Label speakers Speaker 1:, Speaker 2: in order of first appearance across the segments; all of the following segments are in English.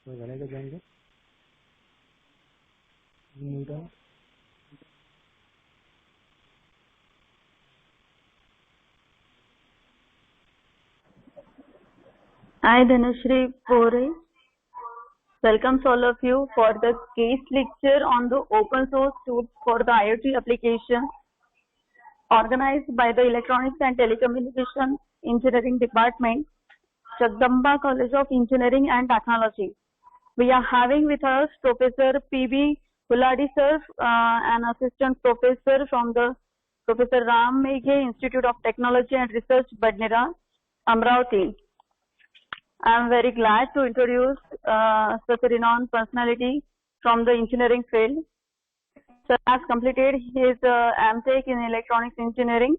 Speaker 1: गणेश जाएंगे Newton.
Speaker 2: I, Dhanashri Pore, welcomes all of you for the case lecture on the open source tools for the IoT application organized by the Electronics and Telecommunication Engineering Department, Jagdamba College of Engineering and Technology. We are having with us Professor P.B. Huladi sir, an assistant professor from the Professor Ram Meghe Institute of Technology and Research, Badnera, Amravati. I am very glad to introduce such a renowned personality from the engineering field. Sir has completed his MTech in Electronics Engineering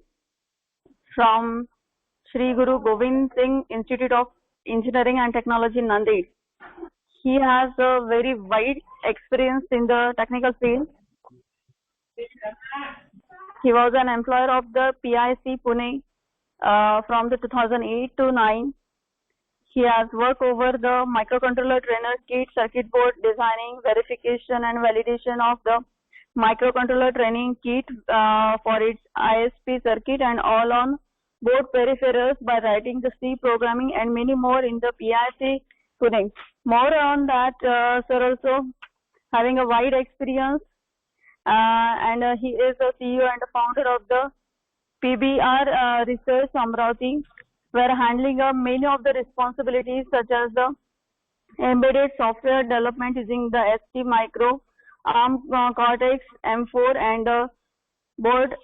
Speaker 2: from Sri Guru Gobind Singh Institute of Engineering and Technology, Nanded. He has a very wide experience in the technical field. He was an employer of the PIC Pune from the 2008 to 9. He has worked over the microcontroller trainer kit, circuit board designing, verification and validation of the microcontroller training kit for its ISP circuit and all on board peripherals by writing the C programming and many more in the PIC Pune. More on that, sir also having a wide experience and he is the CEO and the founder of the PBR Research Amravati. We are handling many of the responsibilities such as the embedded software development using the ST Micro, ARM Cortex M4 and board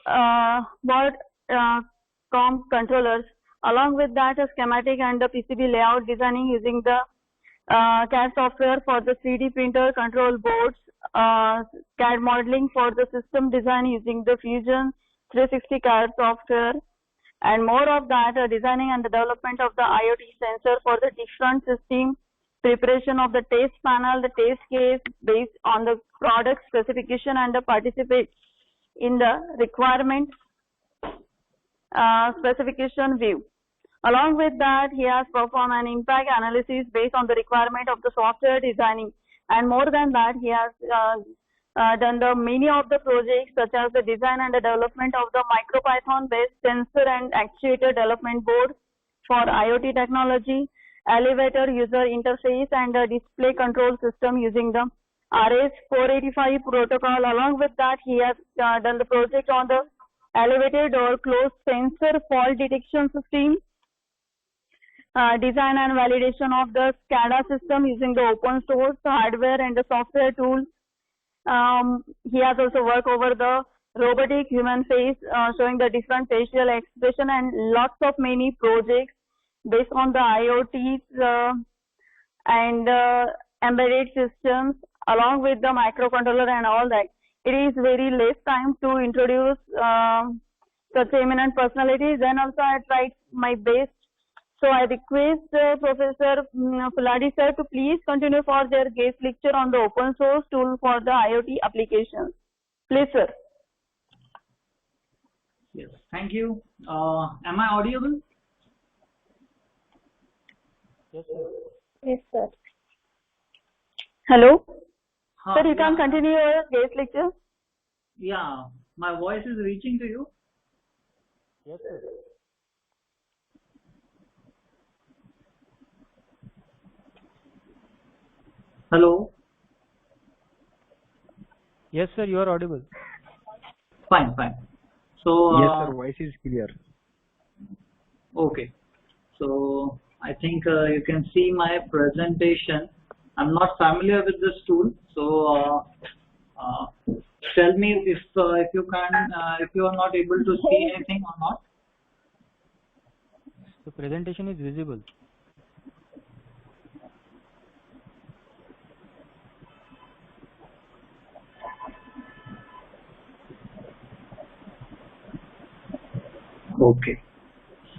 Speaker 2: COM controllers. Along with that, a schematic and the PCB layout designing using the CAD software for the 3D printer control boards, CAD modeling for the system design using the Fusion 360 CAD software, and more of that, designing and the development of the IoT sensor for the different system, preparation of the test panel, the test case based on the product specification and the participate in the requirement specification view. Along with that, he has performed an impact analysis based on the requirement of the software designing, and more than that, he has done the many of the projects such as the design and the development of the MicroPython based sensor and actuator development board for IoT technology, elevator user interface and the display control system using the RS485 protocol. Along with that, he has done the project on the elevator door closed sensor fault detection system, design and validation of the SCADA system using the open source hardware and the software tools. He has also worked over the robotic human face, showing the different facial expression and lots of many projects based on the IoTs and embedded systems along with the microcontroller and all that. It is very less time to introduce such eminent personalities. Then also I tried my best. So I request Professor Huladi sir to please continue for their guest lecture on the open source tool for the IoT applications. Please, sir.
Speaker 3: Yes, thank you. Am I audible?
Speaker 1: Yes, sir.
Speaker 2: Yes, sir. Hello. Sir, you
Speaker 3: Yeah.
Speaker 2: can continue your guest lecture.
Speaker 3: Yeah, my voice is reaching to you.
Speaker 1: Yes, sir.
Speaker 3: Hello.
Speaker 1: Yes, sir. You are audible.
Speaker 3: Fine, fine. So
Speaker 1: Yes, sir. Voice is clear.
Speaker 3: okay. So I think you can see my presentation. I'm not familiar with this tool, so tell me if you can if you are not able to see anything or not.
Speaker 1: The presentation is visible.
Speaker 3: Okay.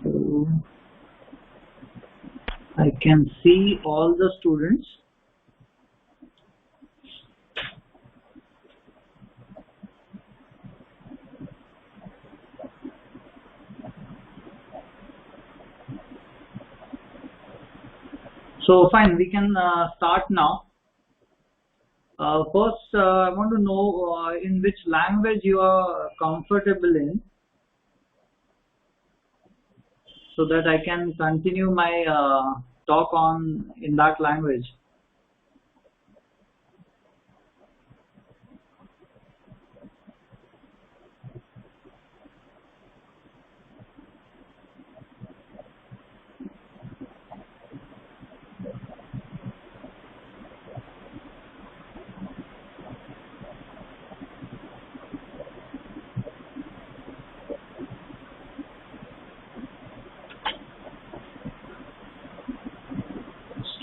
Speaker 3: So I can see all the students. So fine, we can start now. First, I want to know in which language you are comfortable in, so that I can continue my talk in that language.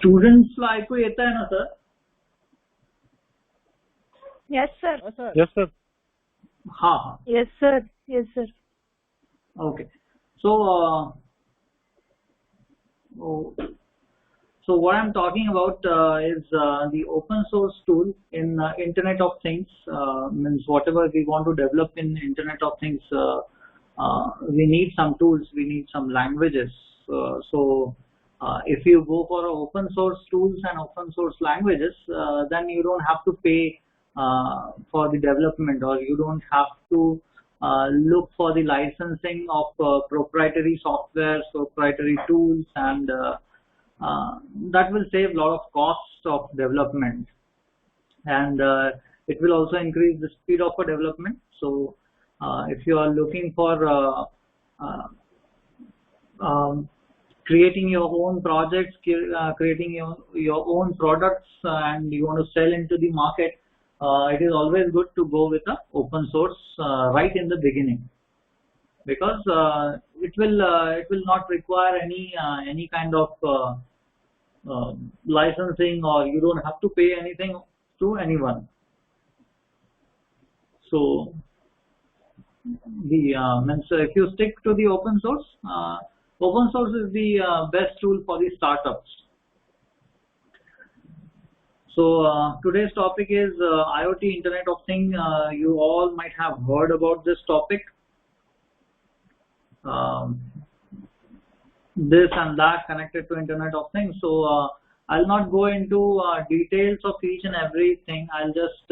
Speaker 3: Students ला ऐकू येत आहे ना sir?
Speaker 2: Yes, sir.
Speaker 1: Yes, sir.
Speaker 3: हा.
Speaker 2: Yes, sir. Yes, sir.
Speaker 3: Okay. So what I'm talking about is the open source tool in Internet of Things. Means whatever we want to develop in Internet of Things, we need some tools, we need some languages. If you go for open source tools and open source languages, then you don't have to pay for the development, or you don't have to look for the licensing of proprietary software, proprietary tools, and that will save a lot of costs of development, and it will also increase the speed of development. So if you are looking for creating your own projects, creating your own products, and you want to sell into the market, it is always good to go with the open source right in the beginning, because it will not require any kind of licensing, or you don't have to pay anything to anyone. So if you stick to the open source is the best tool for the startups. So today's topic is IoT, Internet of Things. You all might have heard about this topic, this and that connected to Internet of Things. So I'll not go into details of each and everything. I'll just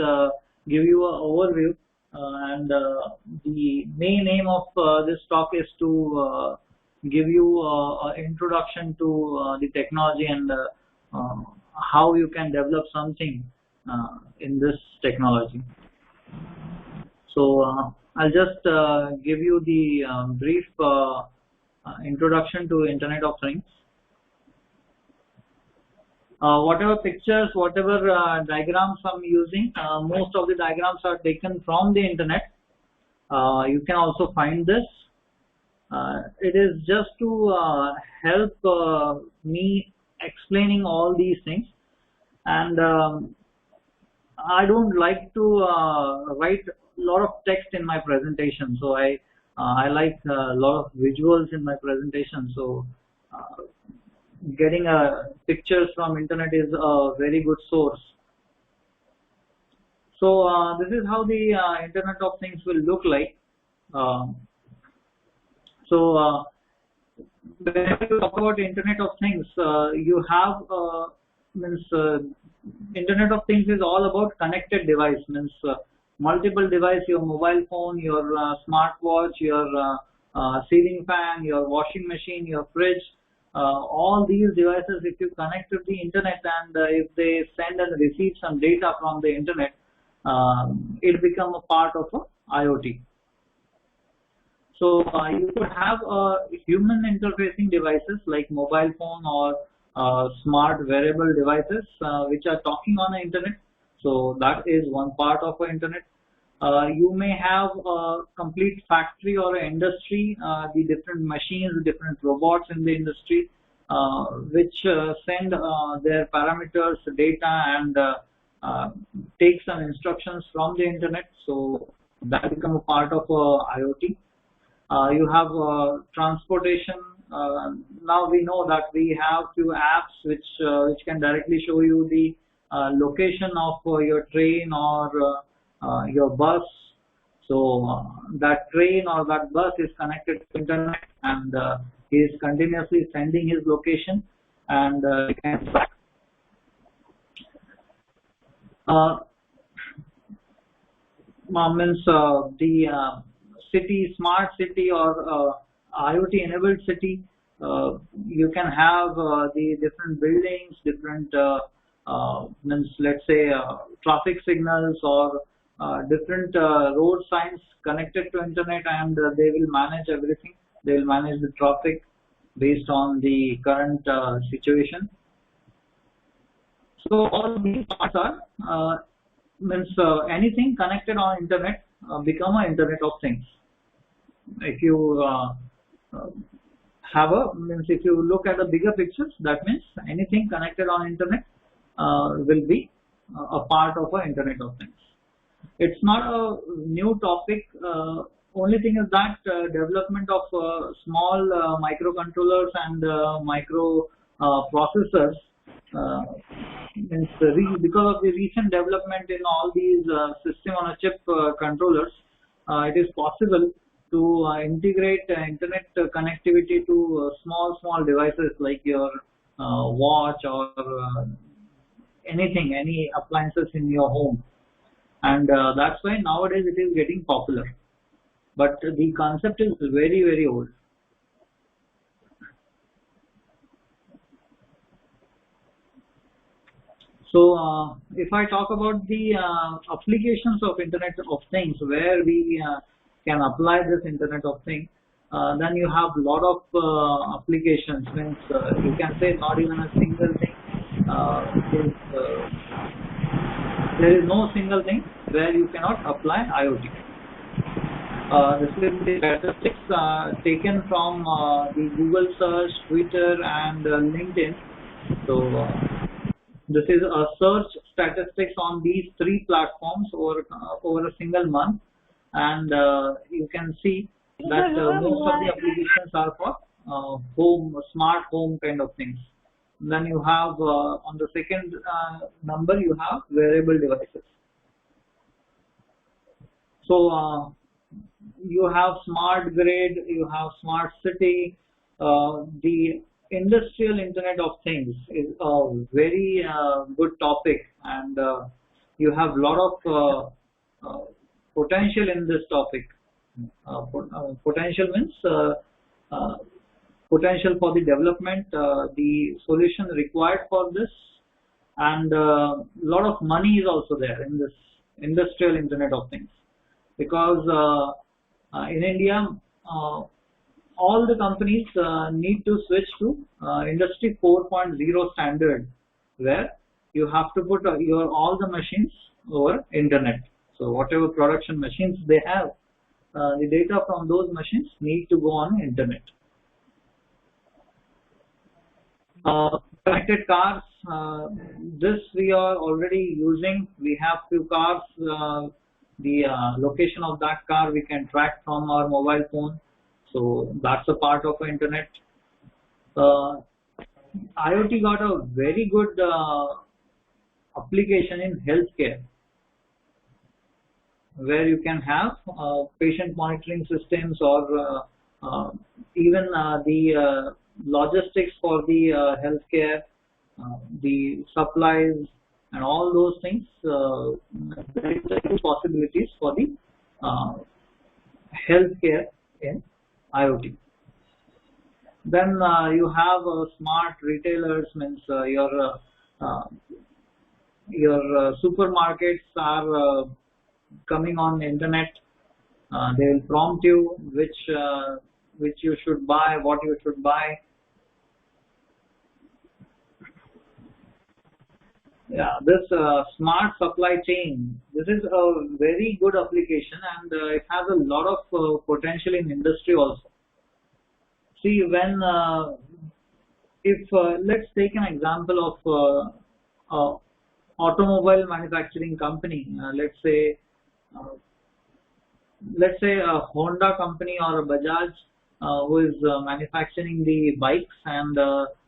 Speaker 3: give you an overview, and the main aim of this talk is to give you an introduction to the technology, and how you can develop something in this technology. So I'll just give you the brief introduction to Internet of Things. Whatever pictures, whatever diagrams I'm using, most of the diagrams are taken from the internet. You can also find this. It is just to help me explaining all these things, and I don't like to write a lot of text in my presentation, so I like a lot of visuals in my presentation. So getting pictures from internet is a very good source. So this is how the Internet of Things will look like. So when you talk about Internet of Things, you have Internet of Things is all about connected device, multiple device, your mobile phone, your smartwatch, your ceiling fan, your washing machine, your fridge, all these devices, if you connect to the internet, and if they send and receive some data from the internet, it becomes a part of a IoT. So you could have human interfacing devices like mobile phone or smart wearable devices which are talking on the internet. So that is one part of the internet. You may have a complete factory or an industry, the different machines, different robots in the industry, which send their parameters, data, and take some instructions from the internet. So that becomes a part of IoT. You have transportation. Now we know that we have few apps which can directly show you the location of your train or your bus. So that train or that bus is connected to internet, and he is continuously sending his location, and you can track. Means the city, smart city or IoT enabled city, you can have the different buildings, different means let's say traffic signals or different road signs connected to internet, and they will manage everything. They will manage the traffic based on the current situation. So all these parts are means anything connected on internet become an Internet of Things. If you have a means if you look at the bigger pictures, that means anything connected on internet will be a part of an Internet of Things. It's not a new topic. Only thing is that development of small microcontrollers and micro processors means because of the recent development in all these system on a chip controllers, it is possible to integrate internet connectivity to small devices like your watch or anything, any appliances in your home, and that's why nowadays it is getting popular. But the concept is very old. So if I talk about the applications of Internet of Things, where we can apply this Internet of Things, then you have a lot of applications. Means you can say not even a single thing. There is no single thing where you cannot apply IoT. This is the statistics taken from the Google search, Twitter, and LinkedIn. So this is a search statistics on these three platforms over a single month, and you can see that most of the applications are for home, smart home kind of things. Then you have on the second number you have wearable devices. So you have smart grid, you have smart city. The industrial Internet of Things is a very good topic, and you have a lot of potential in this topic. Potential means potential for the development, the solution required for this, and a lot of money is also there in this industrial Internet of Things, because in India all the companies need to switch to Industry 4.0 standard, where you have to put all the machines over internet. So whatever production machines they have, the data from those machines need to go on internet. Connected cars, this we are already using. We have few cars, the location of that car we can track from our mobile phone. So that's a part of the internet. IoT got a very good application in healthcare, where you can have patient monitoring systems, or even the logistics for the healthcare, the supplies, and all those things. There is possibilities for the healthcare in IoT. Then you have smart retailers, means your supermarkets are coming on the internet. They will prompt you which you should buy, what you should buy. Yeah, this smart supply chain, this is a very good application, and it has a lot of potential in industry also. See, when if let's take an example of automobile manufacturing company, let's say a Honda company or a Bajaj who is manufacturing the bikes, and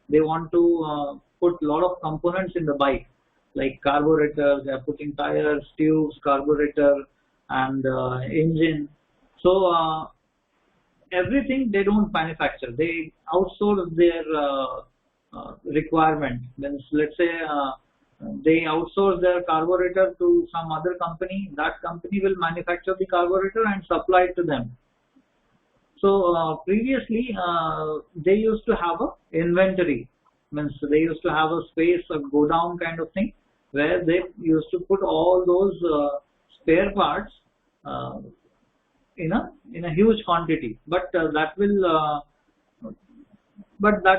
Speaker 3: they want to put a lot of components in the bike, like carburetor. They are putting tires, tubes, carburetor, and engine. So everything they don't manufacture. They outsource their requirement. Means let's say they outsource their carburetor to some other company. That company will manufacture the carburetor and supply it to them. So previously they used to have a inventory. Means they used to have a space, a go down kind of thing, where they used to put all those spare parts in a huge quantity. But that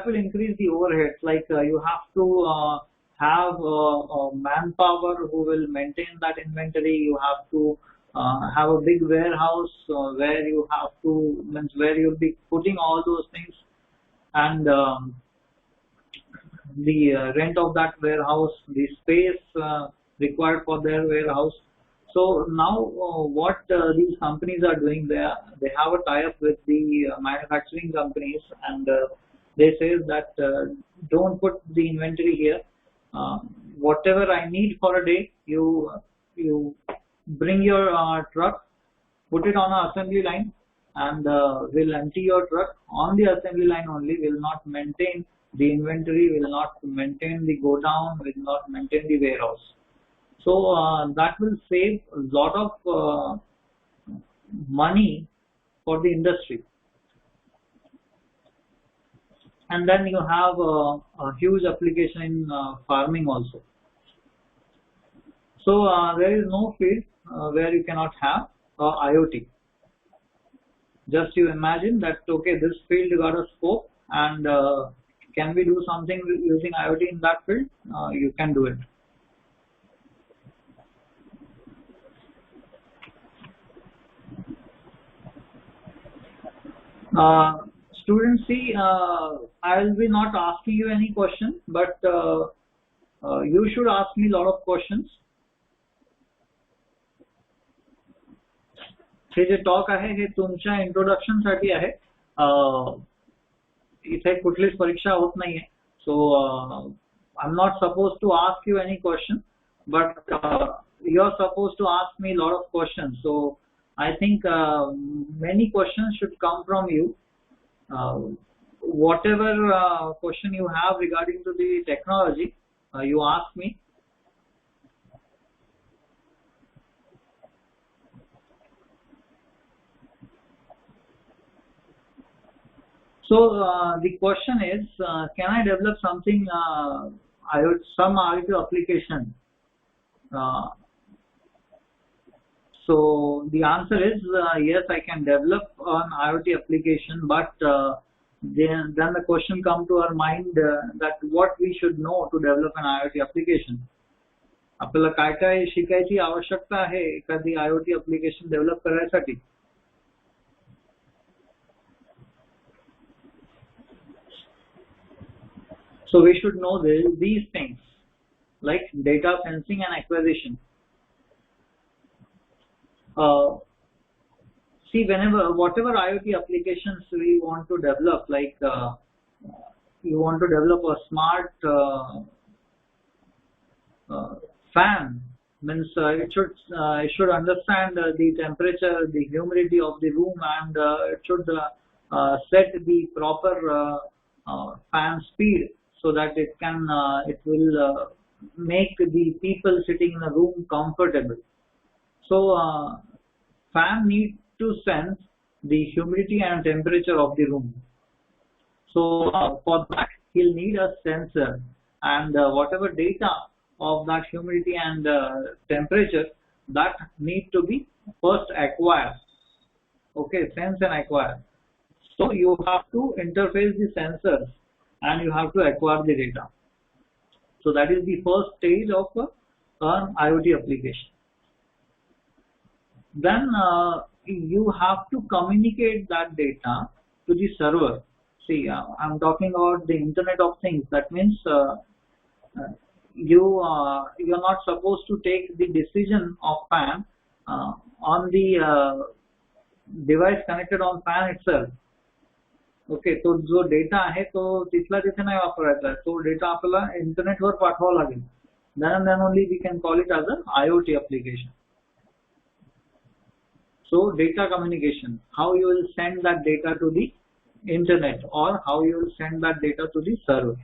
Speaker 3: will increase the overheads. Like you have to have manpower who will maintain that inventory. You have to have a big warehouse where you have to, means where you'll be putting all those things, and the rent of that warehouse, the space required for their warehouse. So now what these companies are doing, they have a tie-up with the manufacturing companies, and they say that don't put the inventory here. Whatever I need for a day, you bring your truck, put it on an assembly line, and we'll empty your truck on the assembly line only. Will not maintain the inventory, will not maintain the go down, will not maintain the warehouse. So that will save a lot of money for the industry. And then you have a huge application in farming also. So there is no field where you cannot have IoT. Just you imagine that, okay, this field got a scope, and can we do something using IoT in that field? You can do it. Students, see, I will be not asking you any question, but you should ask me a lot of questions. हे जे talk आहे हे तुमच्या introduction साठी आहे. इथे कुठलीच परीक्षा होत नाहीये. So I am not suppose to ask you any question, but you are suppose to ask me lot of question. So I think many questions should come from you. Whatever question you have regarding to the technology, you ask me. So the question is, can I develop something, some IoT application? So the answer is yes, I can develop an IoT application, but then the question comes to our mind that what we should know to develop an IoT application. आपल्याला काय काय शिकायची आवश्यकता आहे एखादी IoT application develop करायसाठी. So we should know these things like data sensing and acquisition. See, whatever IoT applications we want to develop, like you want to develop a smart fan, means it should understand the temperature, the humidity of the room, and it should set the proper fan speed so that it will make the people sitting in a room comfortable. So fan needs to sense the humidity and temperature of the room. So for that he'll need a sensor, and whatever data of that humidity and temperature, that need to be first acquired. Okay, sense and acquire. So you have to interface the sensors and you have to acquire the data. So that is the first stage of an IoT application. Then you have to communicate that data to the server. See, I'm talking about the Internet of Things. That means you're not supposed to take the decision of fan on the device connected on fan itself. Okay, तो जो data आहे तो तिथला तिथे नाही वापरायचा. तो data आपल्याला इंटरनेट वर पाठवावा लागेल. Then only we can call it as an IoT application. So data communication, how you will send that data to the internet or how you will send that data to the server.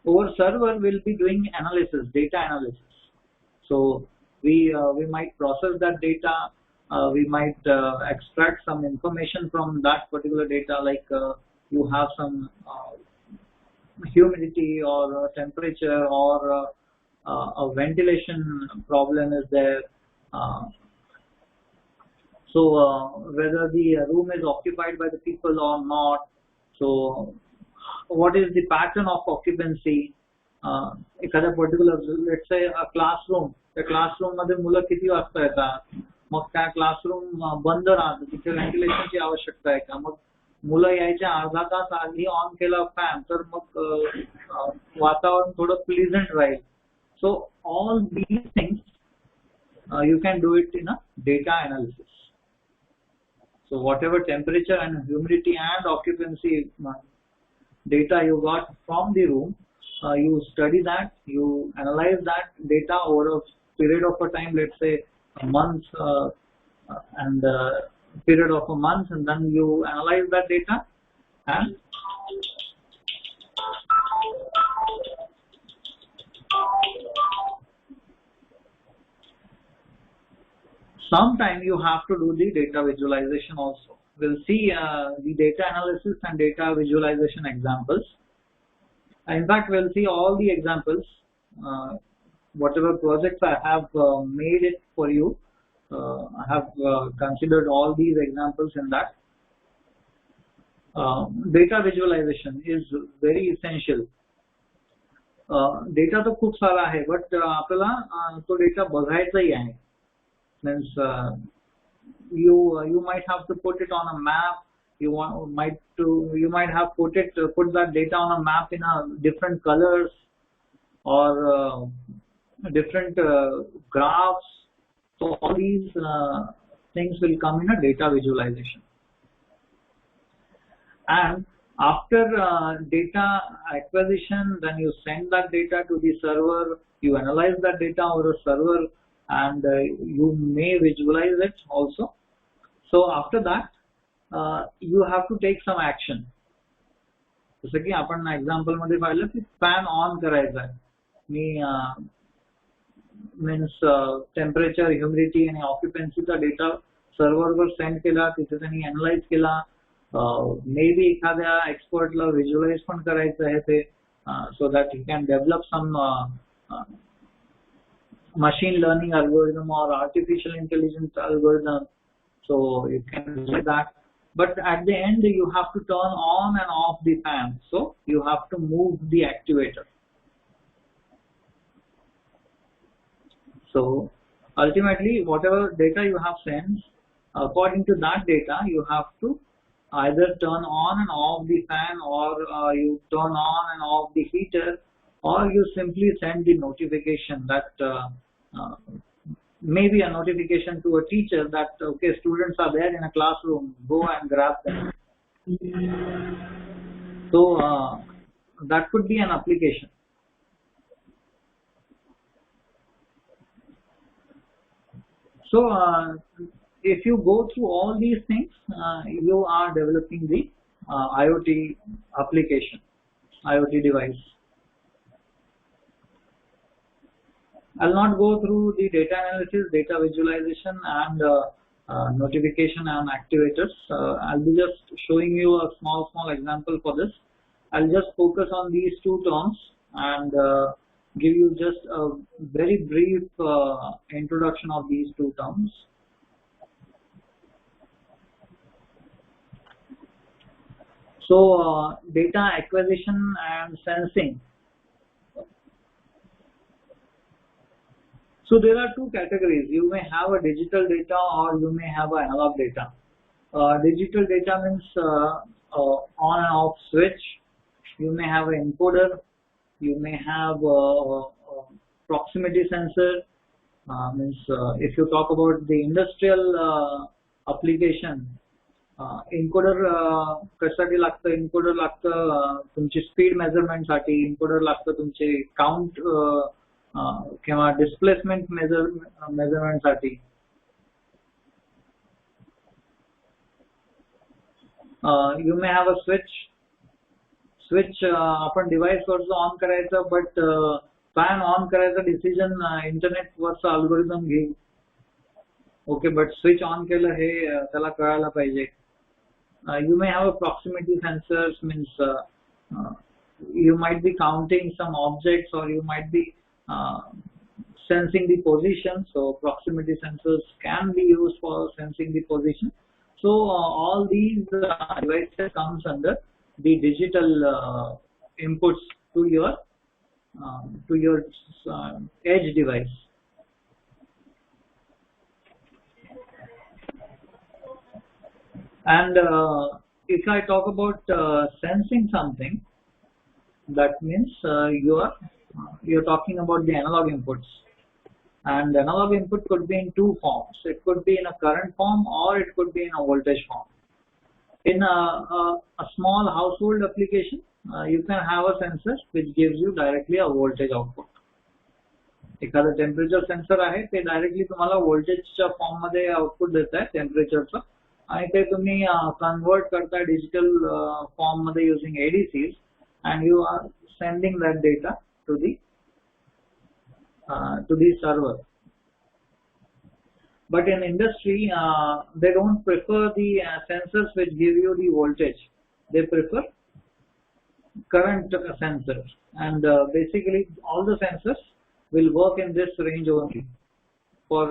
Speaker 3: our server will be doing analysis, data analysis. So we might process that data. We might extract some information from that particular data, like you have some humidity or temperature or a ventilation problem is there. So whether the room is occupied by the people or not. So what is the pattern of occupancy? एखाद्या particular let's say classroom, त्या classroom मध्ये मुलं किती वाजता येतात, मग त्या classroom बंद राहतं, तिथे व्हेंटिलेशनची आवश्यकता आहे का, मग मुलं यायच्या अर्धा तास आधी ऑन केला फॅन तर मग वातावरण थोडं pleasant Raheel. So all these things you can do it in a data analysis. So whatever temperature and humidity and occupancy data you got from the room, you study that, you analyze that data over a period of a time, let's say a month, and period of a month, and then you analyze that data, and sometime you have to do the data visualization also. We'll see the data analysis and data visualization examples. In fact, we'll see all the examples. Whatever projects I have made it for you, I have considered all these examples in that. Data visualization is very essential. Data तो खूप सारा आहे, but आपल्याला तो data बघायचाही आहे. Means you might have to put it on a map. You might have put that data on a map in a different colors or different graphs. So all these things will come in a data visualization. And after data acquisition, then you send that data to the server. You analyze that data over a server, and you may visualize it also. So after that, you have to take some action. जसं की आपण example मध्ये पाहिलं की fan on करायचा आहे, मी means temperature, humidity आणि ऑक्युपन्सीचा data सर्व्हरवर send केला, तिथे त्यांनी अनालाइज केला. मे बी एखाद्या एक्सपर्टला व्हिज्युअलाइज पण करायचं आहे ते, so that he can develop some machine learning algorithm or artificial intelligence algorithm. So you can do that, but at the end you have to turn on and off the fan, so you have to move the actuator. So ultimately whatever data you have sent, according to that data you have to either turn on and off the fan, or you turn on and off the heater, or you simply send the notification that maybe a notification to a teacher that okay, students are there in a classroom, go and grab them. So that could be an application. So if you go through all these things, you are developing the IoT application, IoT device. I'll not go through the data analysis, data visualization, and notification and activators. I'll be just showing you a small example for this. I'll just focus on these two terms and give you just a very brief introduction of these two terms. So data acquisition and sensing. So there are two categories. You may have a digital data or you may have an analog data. Digital data means on and off switch. You may have an encoder. You may have a proximity sensor. Means if you talk about the industrial application, encoder कशासाठी लागतं? Encoder लागतं तुमची speed measurement साठी. Encoder लागतं तुमचे count किंवा displacement measurement साठी. You may have a switch. Switch आपण डिव्हाइस वरचं ऑन करायचं, बट फॅन ऑन करायचा डिसिजन इंटरनेट वरचा अल्गोरिदम घेईल. ओके, बट स्विच ऑन केलं हे त्याला कळायला पाहिजे. You may have a proximity sensors, means you might be counting some objects, or you might be sensing the position. So proximity sensors can be used for sensing the position. So all these devices comes under the digital inputs to your edge device. And if I talk about sensing something, that means you're talking about the analog inputs, and analog input could be in two forms. It could be in a current form, or it could be in a voltage form. In a small household application, you can have a sensor which gives you directly a voltage output. एखादं temperature sensor आहे, ते directly तुम्हाला व्होल्टेजच्या form मध्ये output देत आहे टेम्परेचरचं, आणि ते तुम्ही कन्वर्ट करताय डिजिटल फॉर्म मध्ये using ADCs, and you are sending that data to the server. But in industry, they don't prefer the sensors which give you the voltage. They prefer current sensors, and basically all the sensors will work in this range only. For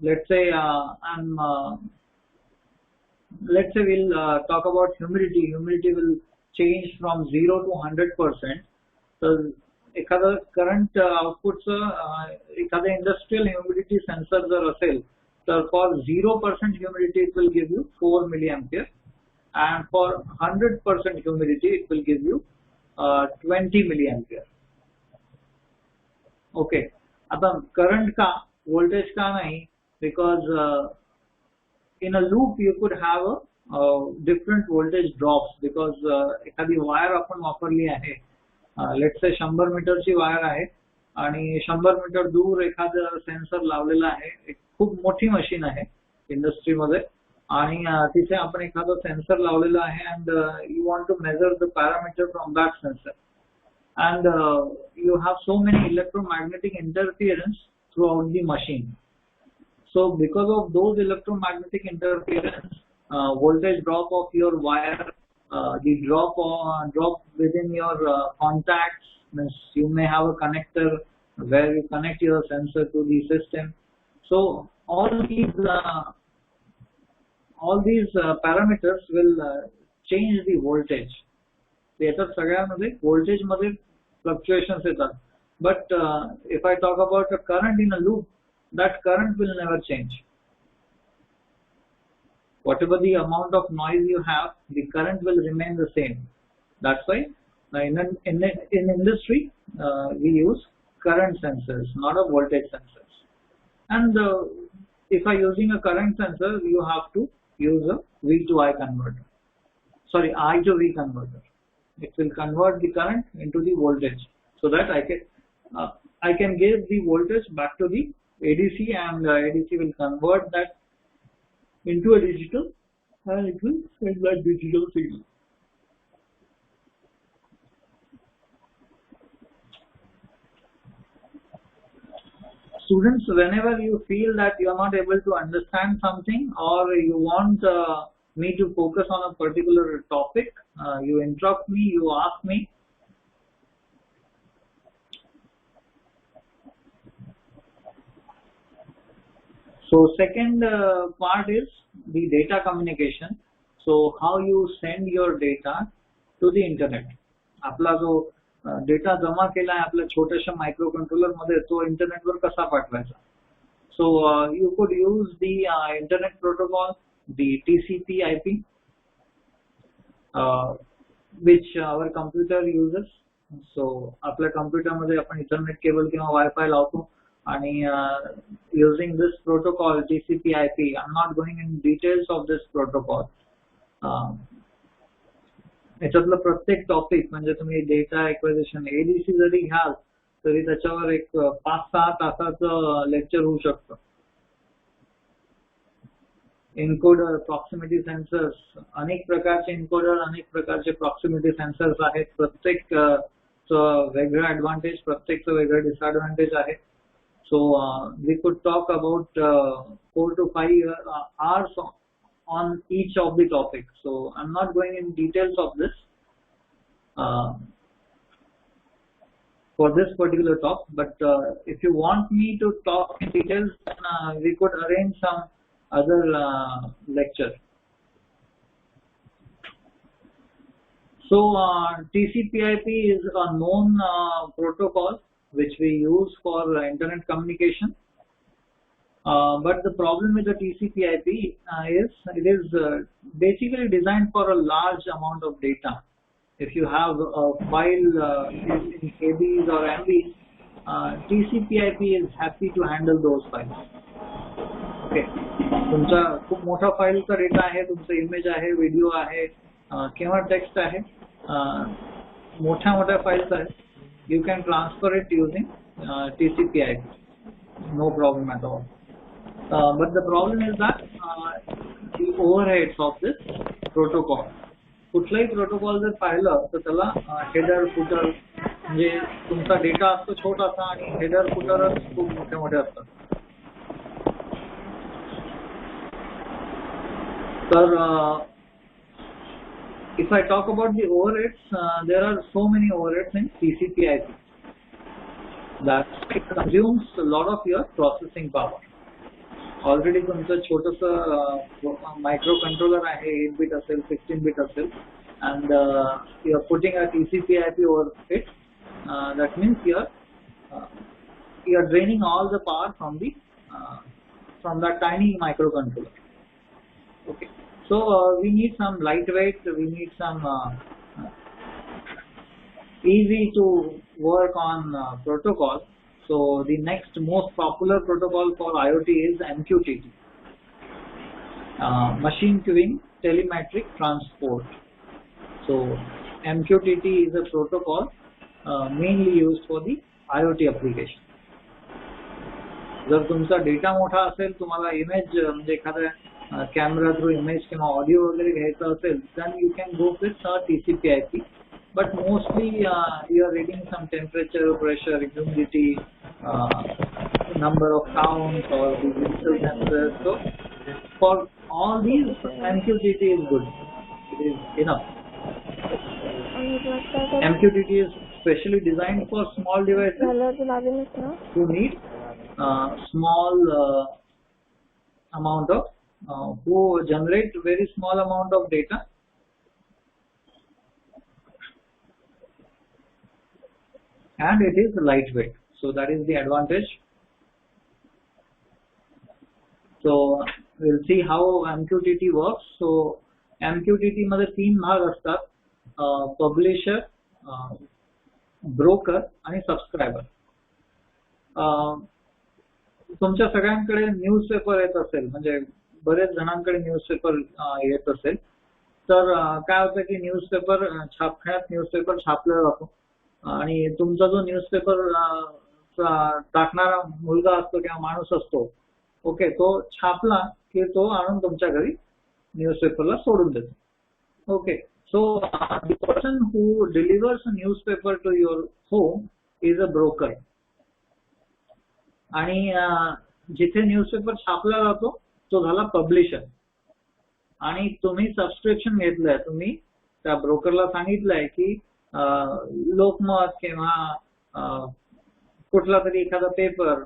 Speaker 3: let's say let's say we'll talk about humidity. Humidity will change from 0 to 100%. So एखादा current आउटपुटचं एखादा industrial humidity sensor जर असेल, तर for 0% humidity it will give you 4 milliampere, and for 100% humidity it will give you 20 milliampere. Okay, आता current का, voltage का नाही? Because in a loop you could have a different voltage drops, because एखादी wire आपण वापरली आहे, let's say 100 मीटरची wire आहे, आणि 100 मीटर दूर एखादं सेन्सर लावलेला आहे. एक खूप मोठी मशीन आहे इंडस्ट्रीमध्ये, आणि तिथे आपण एखादं सेन्सर लावलेलं आहे, and you want to measure the parameter from that sensor, and you have so many electromagnetic interference throughout the machine. So because of those electromagnetic interference, voltage drop of your wire, the drop within your contacts, means you may have a connector where you connect your sensor to the system. So all these parameters will change the voltage. याच्यात सगळ्यामध्ये voltage मध्ये fluctuations येतात. But if I talk about a current in a loop, that current will never change. Whatever the amount of noise you have, the current will remain the same. That's why in industry we use current sensors, not a voltage sensors. And if I using a current sensor, you have to use a V to I converter. Sorry, I to V converter. It will convert the current into the voltage, so that I can give the voltage back to the ADC, and ADC will convert that into a digital, and it will send that digital signal. Students, whenever you feel that you are not able to understand something, or you want me to focus on a particular topic, you interrupt me, you ask me. So second part is the data communication. So how you send your data to the internet. आपला जो data जमा केला आहे आपल्या छोट्याशा micro controller मध्ये, तो internet वर कसा पाठवायचा? So you could use the internet protocol, the TCP/IP, which our computer uses. So आपल्या कम्प्युटर मध्ये आपण इंटरनेट केबल किंवा वायफाय लावतो, आणि using this protocol TCP/IP, I'm not going in details of this protocol. याच्यातलं प्रत्येक topic म्हणजे तुम्ही data acquisition ADC जरी घ्याल तरी त्याच्यावर एक 5-6 तासाचं लेक्चर होऊ शकतं. एन्कोडर, प्रॉक्सिमिटी सेन्सर्स, अनेक प्रकारचे एन्कोडर, अनेक प्रकारचे प्रॉक्सिमिटी सेन्सर्स आहेत. प्रत्येक वेगळं ऍडव्हान्टेज, प्रत्येकचं वेगळं डिसएडव्हान्टेज आहे. So we could talk about 4 to 5 hours on each of the topics. So I'm not going in details of this for this particular talk, but if you want me to talk in details, then we could arrange some other lecture. So TCP/IP is a known protocol which we use for internet communication. But the problem with the TCP/IP is it is basically designed for a large amount of data. If you have a file in KBs or MBs, TCP/IP is happy to handle those files. Okay. तुमचा खूप मोठा फाईलचा data आहे, तुमचा image आहे, video आहे किंवा text आहे, मोठ्या फाइल्स आहेत. You can transfer it using TCP/IP, no problem at all. But the problem is that the overheads of this protocol. कुठलाही प्रोटोकॉल जर पाहिलं तर त्याला हेडर फुटर, म्हणजे तुमचा डेटा असतो छोटासा आणि हेडर फुटरच खूप मोठे असतात. तर if I talk about the overheads, there are so many overheads in TCP/IP that it consumes a lot of your processing power. Already तुमचं छोटंसं मायक्रोकंट्रोलर आहे, 8 bit असेल, 16 bit असेल, and you are putting a TCP/IP over it. That means you are draining all the power from that tiny microcontroller. Okay. So we need some lightweight, we need some easy to work on protocol. So the next most popular protocol for IoT is MQTT, Machine Queuing Telemetric Transport. So MQTT is a protocol mainly used for the IoT application. जर तुमचा data मोठा असेल, तुम्हाला image म्हणजे एखाद्या camera through image किंवा audio वगैरे घ्यायचं असेल, then you can go with TCP/IP. But mostly you are reading some temperature, pressure, humidity, number of counts or the digital sensors. So for all these, MQTT is good. It is enough. MQTT is specially designed for small devices who need small amount of who generate very small amount of data, and it is lightweight. So that is the advantage. So we'll see how MQTT works. So MQTT मध्ये 3 भाग असतात: publisher, broker आणि subscriber. तुमच्या सगळ्यांकडे newspaper येत असेल, म्हणजे बरेच जणांकडे न्यूजपेपर येत असेल, तर काय होतं की न्यूजपेपर छापण्यात न्यूजपेपर छापला जातो आणि तुमचा जो न्यूजपेपर टाकणारा मुलगा असतो किंवा माणूस असतो, ओके, तो छापला की तो आणून तुमच्या घरी न्यूजपेपरला सोडून देतो. Okay, so the person who delivers a newspaper to your home is a broker. आणि जिथे न्यूजपेपर छापला जातो तो झाला पब्लिशर. आणि तुम्ही सबस्क्रिप्शन घेतलंय, तुम्ही त्या ब्रोकरला सांगितलंय की लोकमत किंवा कुठला तरी एखादा पेपर,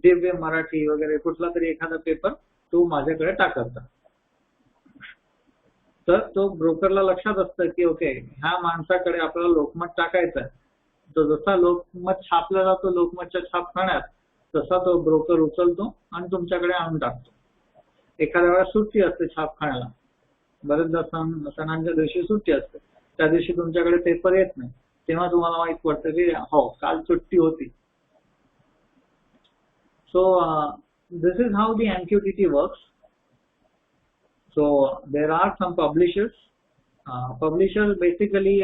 Speaker 3: दिव्य मराठी वगैरे कुठला तरी एखादा पेपर तू माझ्याकडे टाकत जा. तर तो ब्रोकरला लक्षात असतं की ओके, ह्या माणसाकडे आपल्याला लोकमत टाकायचं आहे. तो जसा लोकमत छापला जातो लोकमतच्या छापखान्यात, तसा तो ब्रोकर उचलतो आणि तुमच्याकडे आणून टाकतो. एखाद्या वेळा सुट्टी असते छापखान्याला, बरेचदा सणांच्या दिवशी सुट्टी असते, त्या दिवशी तुमच्याकडे पेपर येत नाही, तेव्हा तुम्हाला माहित पडतं की हो, काल सुट्टी होती. So this is how the MQTT works. So there are some publishers. Publishers basically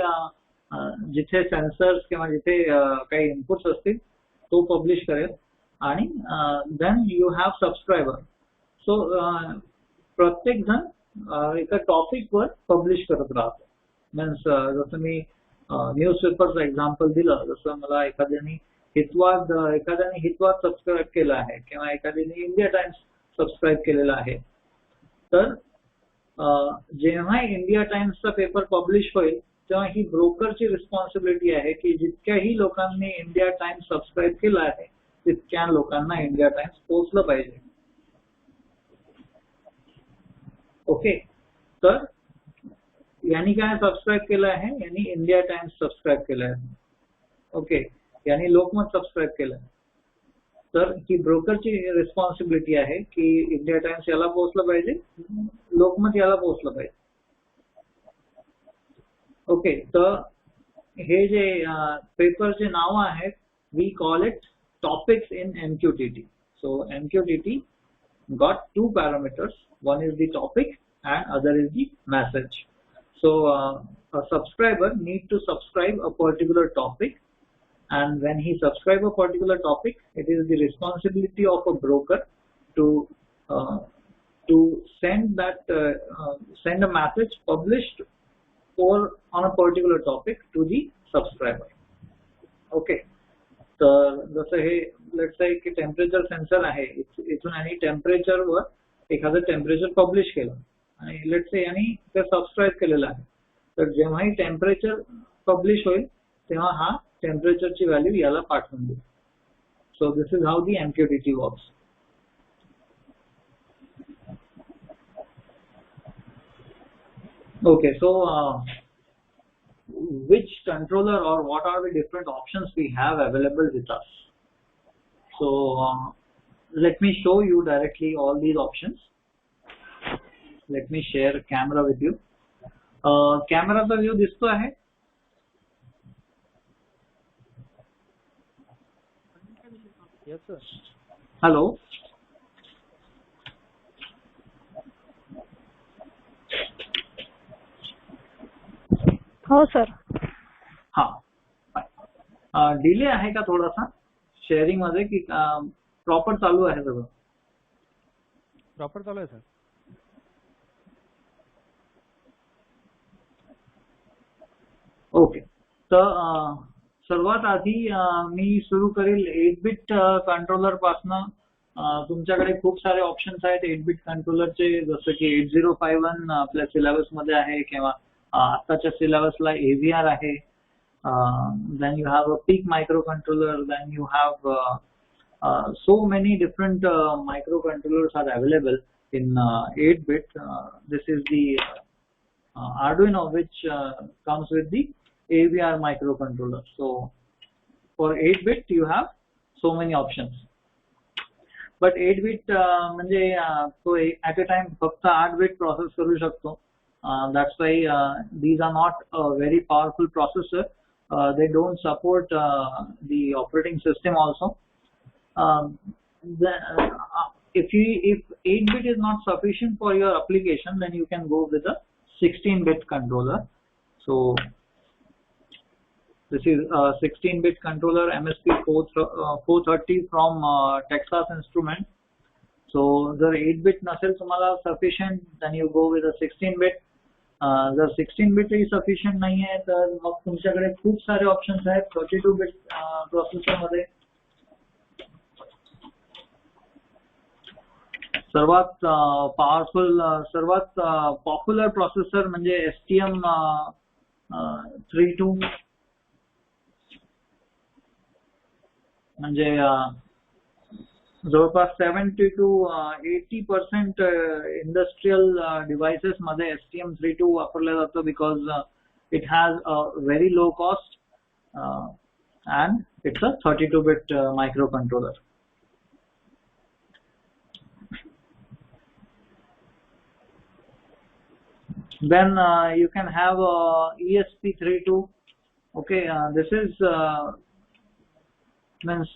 Speaker 3: जिथे सेन्सर्स किंवा जिथे काही इनपुट्स असतील तो पब्लिश करेल. आणि then you have subscriber. So प्रत्येक जण एका टॉपिक वर पब्लिश करत राहतो. मीन्स जसं मी न्यूजपेपरचं एक्झाम्पल दिलं, जसं मला एखाद्याने हितवाद सबस्क्राईब केला आहे किंवा एखाद्याने इंडिया टाइम्स सबस्क्राईब केलेला आहे, तर जेव्हा इंडिया टाइम्सचा पेपर पब्लिश होईल तेव्हा ही ब्रोकरची रिस्पॉन्सिबिलिटी आहे की जितक्याही लोकांनी इंडिया टाइम्स सबस्क्राईब केला आहे तितक्या लोकांना इंडिया टाइम्स पोहोचलं पाहिजे. ओके, तर यांनी काय सबस्क्राईब केलं आहे, यांनी इंडिया टाइम्स सबस्क्राईब केलं आहे. ओके, यांनी लोकमत सबस्क्राईब केलं. तर ही ब्रोकरची रिस्पॉन्सिबिलिटी आहे की इंडिया टाइम्स याला पोहोचलं पाहिजे, लोकमत याला पोहोचलं पाहिजे. ओके, तर हे जे पेपरचे नाव आहेत, we call it topics in MQTT. So MQTT got two parameters. One is the topic and other is the message. So a subscriber need to subscribe a particular topic, and when he subscribe a particular topic, it is the responsibility of a broker to send a message published on a particular topic to the subscriber. Okay, तर जसं हे let's say की temperature sensor आहे, इथून आणि temperature वर एखादं temperature publish केलं आणि let's say यांनी ते सबस्क्राईब केलेलं आहे, तर जेव्हाही टेम्परेचर पब्लिश होईल तेव्हा हा टेम्परेचरची व्हॅल्यू याला पाठवून देईल. सो this is how the MQTT works. Okay, so which controller or what are the different options we have available with us? So let me show you directly all these options. Let me share camera with you. Camera चा view दिसतो आहे?
Speaker 1: Yes sir.
Speaker 3: Hello.
Speaker 2: हो sir.
Speaker 3: हाँ, delay आहे का थोडासा sharing मध्ये की प्रॉपर चालू आहे सगळं?
Speaker 1: प्रॉपर चालू आहे सर.
Speaker 3: ओके, तर सर्वात आधी मी सुरू करेल 8-बिट कंट्रोलर पासनं. तुमच्याकडे खूप सारे ऑप्शन्स आहेत 8-बिट कंट्रोलरचे, जसं की 8051 आपल्या सिलेबस मध्ये आहे किंवा आताच्या सिलेबसला AVR आहे. Then you have a PIC microcontroller. Then you have so many different microcontrollers are available in 8-bit. This is the Arduino, which comes with the AVR microcontroller. So for 8-bit you have so many options. But 8-bit म्हणजे तो at a time फक्त 8-bit process करू शकतो. That's why these are not a very powerful processor. They don't support the operating system also. If 8-bit is not sufficient for your application, then you can go with a 16-bit controller. So this is a 16-bit controller, MSP 430 from Texas Instruments. So जर 8-bit नसेल तुम्हाला sufficient, then you go with a 16-bit. जर 16-bit ही sufficient नाही आहे तर मग तुमच्याकडे खूप सारे ऑप्शन्स आहेत 32-bit प्रोसेसर मध्ये. सर्वात पॉवरफुल, सर्वात पॉप्युलर प्रोसेसर म्हणजे STM32, म्हणजे जवळपास 70 to 80% इंडस्ट्रियल डिव्हाइसेस मध्ये STM32 वापरलं जातं, because it has a very low cost and it's a 32-bit micro controller. Then you can have ESP32. Okay, this is means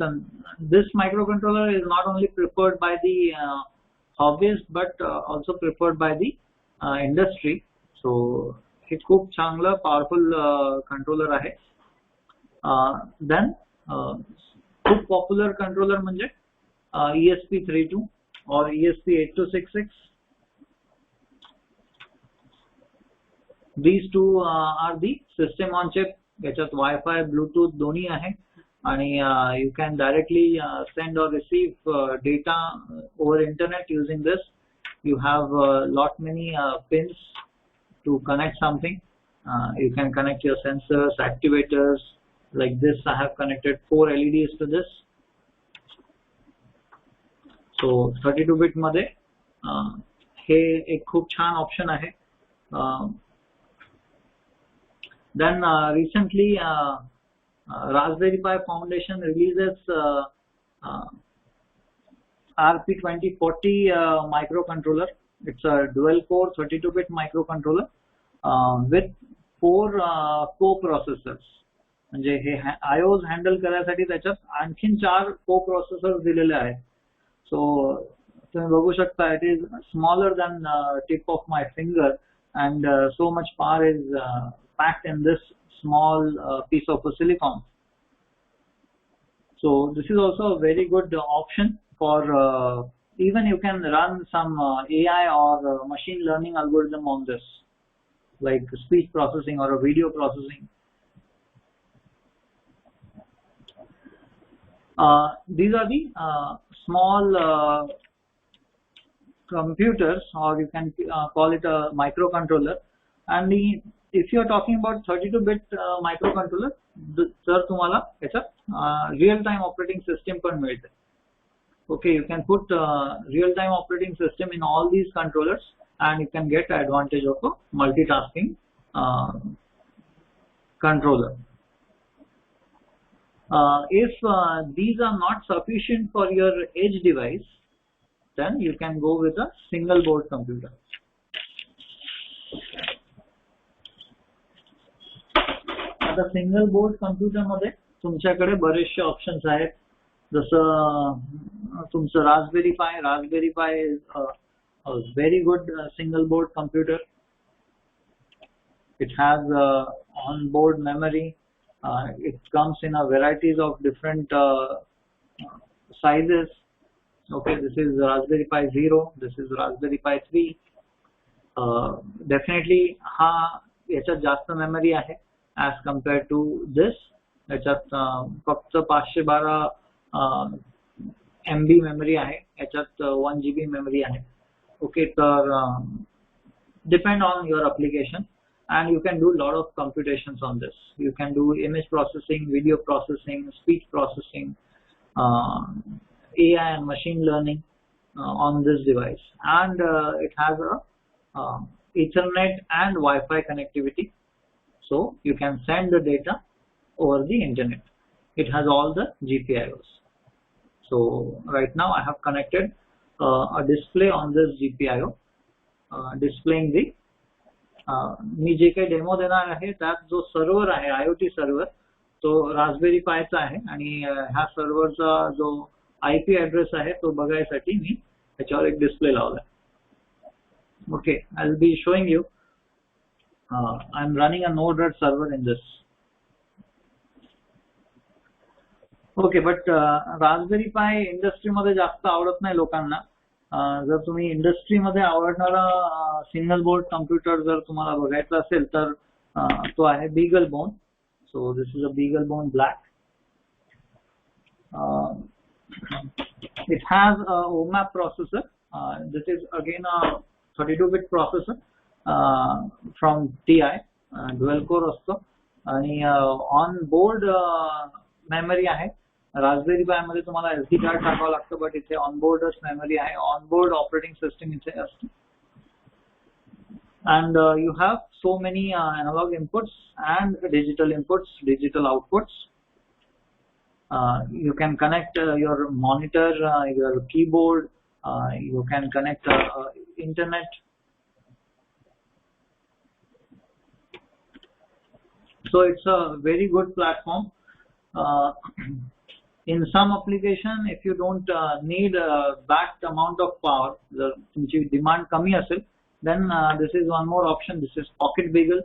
Speaker 3: this microcontroller is not only preferred by the hobbyists but also preferred by the industry. So हे खूप चांगलं powerful controller आहे. then खूप popular controller म्हणजे ESP32. or ESP8266. These two are the system on chip. याच्यात Wi-Fi, Bluetooth दोन्ही आहे आणि you can directly send or receive data over internet using this. You have lot many pins to connect something. You can connect your sensors, activators. Like this, I have connected 4 LEDs to this. So 32-bit मध्ये हे एक खूप छान option आहे. Then recently Raspberry Pi Foundation releases RP2040 microcontroller. It's a dual core 32-bit microcontroller with 4 co-processors. म्हणजे हे IOs handle करायसाठी त्याच्यात आणखीन 4 co-processors दिलेले आहेत. So तुम्ही बघू शकता, it is smaller than tip of my finger, and so much power is packed in this small piece of silicon. So this is also a very good option for even you can run some AI or machine learning algorithm on this, like speech processing or a video processing. These are the small computers, or you can call it a microcontroller. And if you are talking about 32-bit microcontroller, तर तुम्हाला याच्यात real time operating system पण मिळते. Okay, you can put real time operating system in all these controllers, and you can get advantage of a multitasking controller. If these are not sufficient for your edge device, then you can go with a single board computer. आता single board computer मध्ये तुमच्याकडे बरेचसे options आहेत, जसं तुमचं Raspberry pi is very good single board computer. It has on-board memory. It comes in a varieties of different sizes. Okay, this is Raspberry Pi 0. This is Raspberry Pi 3. Definitely, याच्यात जास्त memory आहे as compared to this. याच्यात फक्त 512 MB memory आहे, याच्यात 1 GB memory आहे. Okay, तर depend on your application, and you can do a lot of computations on this. You can do image processing, video processing, speech processing, AI and machine learning on this device, and it has a Ethernet and Wi-Fi connectivity, so you can send the data over the internet. It has all the GPIOs. So right now I have connected a display on this GPIO, displaying the मी जे काही demo देणार आहे त्यात जो server आहे, IoT server, तो Raspberry पायचा आहे, आणि ह्या सर्व्हरचा जो IP ऍड्रेस आहे तो बघायसाठी मी त्याच्यावर एक डिस्प्ले लावलाय. Okay, I will be showing you. I am running a Node-RED server in this. Okay, but Raspberry Pi इंडस्ट्रीमध्ये जास्त आवडत नाही लोकांना. जर तुम्ही इंडस्ट्रीमध्ये आवडणारा सिंगल बोर्ड कम्प्युटर जर तुम्हाला बघायचा असेल तर तो आहे BeagleBone. So this is a BeagleBone Black. It has a OMAP processor. This is again a 32-bit processor from TI. Dual core असतो, आणि ऑन बोर्ड मेमरी आहे. रास्पबेरी पाय मध्ये तुम्हाला SD कार्ड टाकावं लागतं, बट इथे ऑनबोर्डच मेमरी आहे. ऑनबोर्ड ऑपरेटिंग सिस्टम इथे असते, and you have so many analog inputs and digital inputs, digital outputs. You can connect your monitor, your keyboard, you can connect internet. So it's a very good platform. In some application, if you don't need that amount of power, तुमची demand कमी असेल, then this is one more option. This is Pocket Beagle.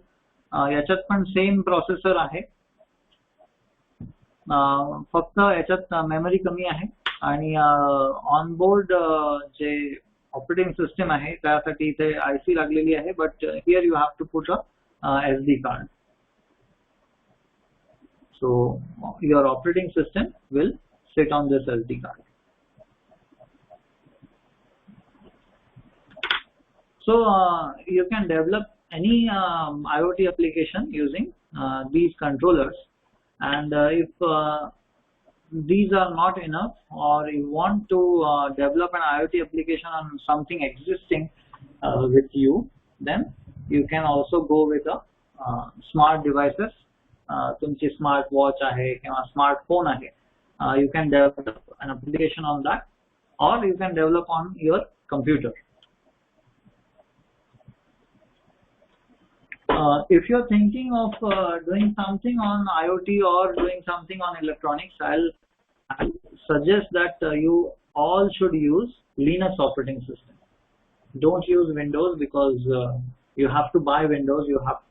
Speaker 3: याच्यात पण same processor आहे, फक्त याच्यात memory कमी आहे आणि ऑन बोर्ड जे ऑपरेटिंग सिस्टम आहे त्यासाठी इथे IC लागलेली आहे, but here you have to put a SD card. So your operating system will sit on this SD card. So you can develop any IoT application using these controllers, and if these are not enough, or you want to develop an IoT application on something existing with you, then you can also go with a smart devices. तुमची smart watch आहे किंवा smartphone आहे, you can develop an application on that, or you can develop on your computer. If you're thinking of doing something on IoT or doing something on electronics, I'll suggest that you all should use Linux operating system. Don't use Windows, because you have to buy Windows. You have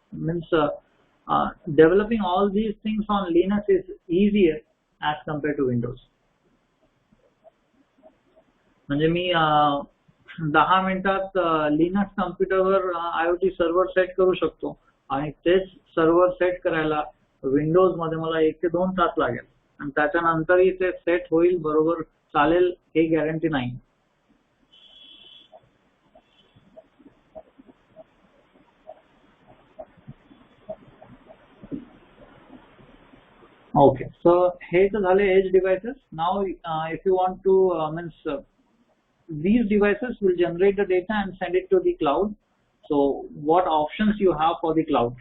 Speaker 3: developing all these things on Linux is easier as compared to Windows. म्हणजे मी 10 मिनिटात Linux कम्प्युटरवर IoT server set करू शकतो, आणि तेच server set करायला Windows मध्ये मला 1 ते 2 तास लागेल, आणि त्याच्यानंतरही ते सेट होईल, बरोबर चालेल हे गॅरंटी नाही. Okay, so हे तर झाले edge devices. Now if you want to these devices will generate the data and send it to the cloud. So what options you have for the cloud?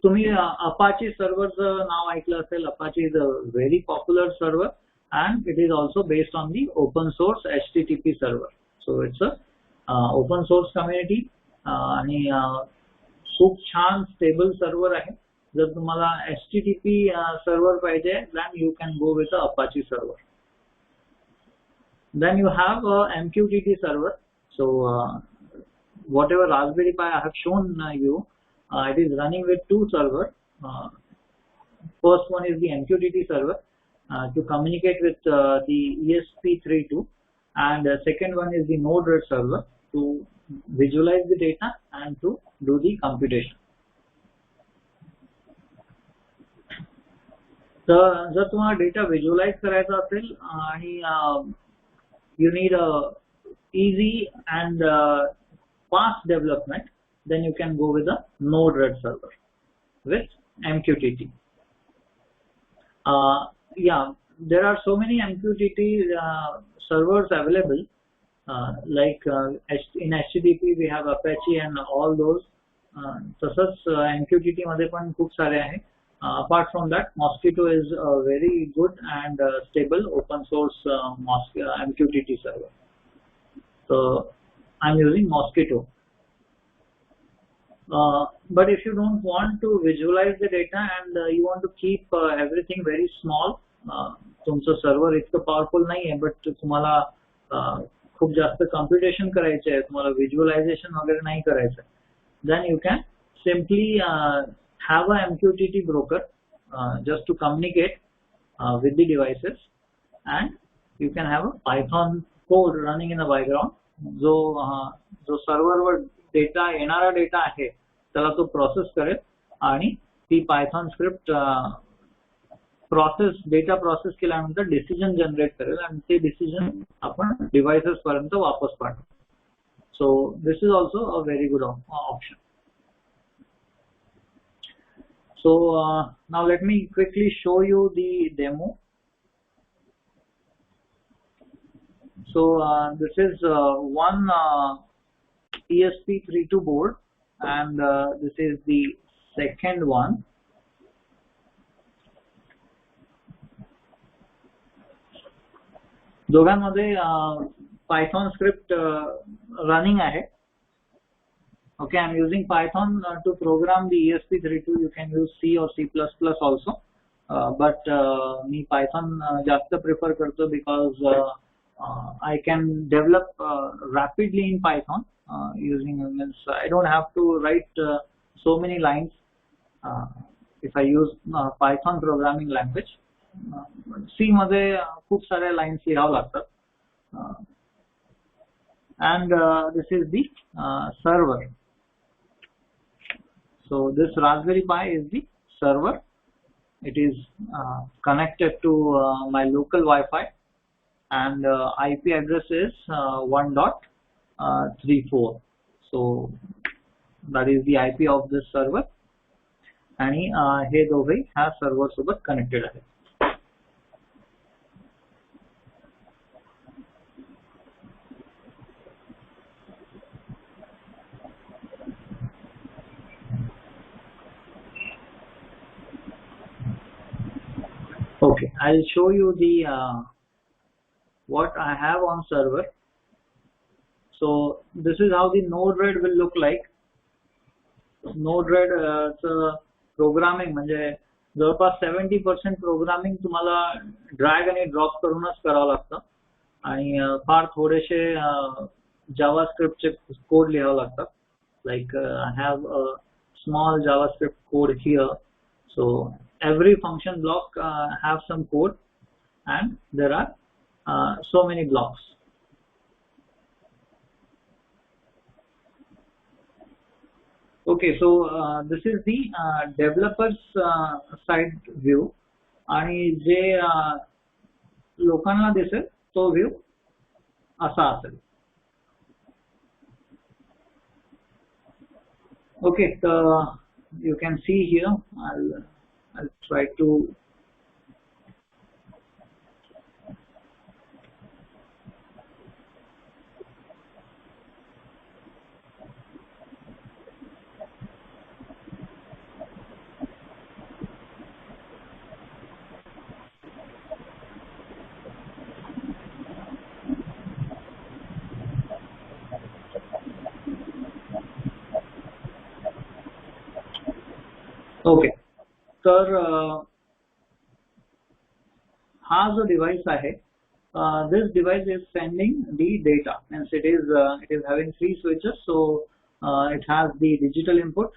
Speaker 3: तुम्ही Apache server नाव ऐकलं असेल. Apache is a very popular server, and it is also based on the open source HTTP server. So it's a open source community, आणि खूप छान stable server आहे. जर तुम्हाला HTTP server पाहिजे, then you can go with the Apache server. Then you have a MQTT server. So whatever Raspberry Pi I have shown you, it is running with 2 servers. First one is the MQTT server to communicate with the ESP32, and second one is the Node-RED server to visualize the data and to do the computation. तर जर तुम्हाला data visualise करायचा असेल आणि you need a easy and fast development, then you can go with the Node-RED server with MQTT. Yeah, there are so many MQTT servers available. Like in HTTP we have Apache and all those. तसंच MQTT मध्ये पण खूप सारे आहे. Apart from that, Mosquitto is a very good and stable open source MQTT server. So I'm using Mosquitto. But if you don't want to visualize the data and you want to keep everything very small, तुमचं server इतकं powerful नाही आहे, but तुम्हाला खूप जास्त computation करायचे आहे, तुम्हाला व्हिज्युअलायझेशन वगैरे नाही करायचं, then you can simply have a MQTT broker just to communicate with the devices, and you can have a Python code running in the background. जो सर्व्हरवर डेटा येणारा डेटा आहे त्याला तो प्रोसेस करेल, आणि ती पायथॉन स्क्रिप्ट डेटा प्रोसेस केल्यानंतर decision generate करेल, आणि ते डिसिजन आपण डिव्हाइसेस पर्यंत वापस पाठवू. सो this is also a very good option. So now let me quickly show you the demo. So this is one ESP32 board, and this is the second one. दोघांमध्ये Python script running आहे. Okay, I'm using Python to program the ESP32. You can use C or C++ also, but me Python just prefer karto because I can develop rapidly in Python using. I don't have to write so many lines. if I use Python programming language. C मध्ये खूप साऱ्या lines लिहावं लागतात. And this is the server. So this Raspberry Pi is the server. It is connected to my local Wi-Fi, and IP address is 1.34. So that is the IP of this server. आणि हे दोघे ह्या server सोबत connected आहेत. Okay, I'll show you the what I have on server. So this is how the Node-RED will look like. Node-RED programming म्हणजे जवळपास 70% programming तुम्हाला drag आणि drop करूनच करावं लागतं आणि फार थोडेसे जावास्क्रिप्टचे कोड लिहावं लागतात. Like I have a small JavaScript code here. So every function block have some code, and there are so many blocks. Okay, so this is the developers side view, आणि जे लोकांना दिसेल तो व्ह्यू असा असेल. Okay, so you can see here. I'll try to okay. तर हा जो device आहे, this device is sending the data, and it is having 3 switches. So it has the digital input.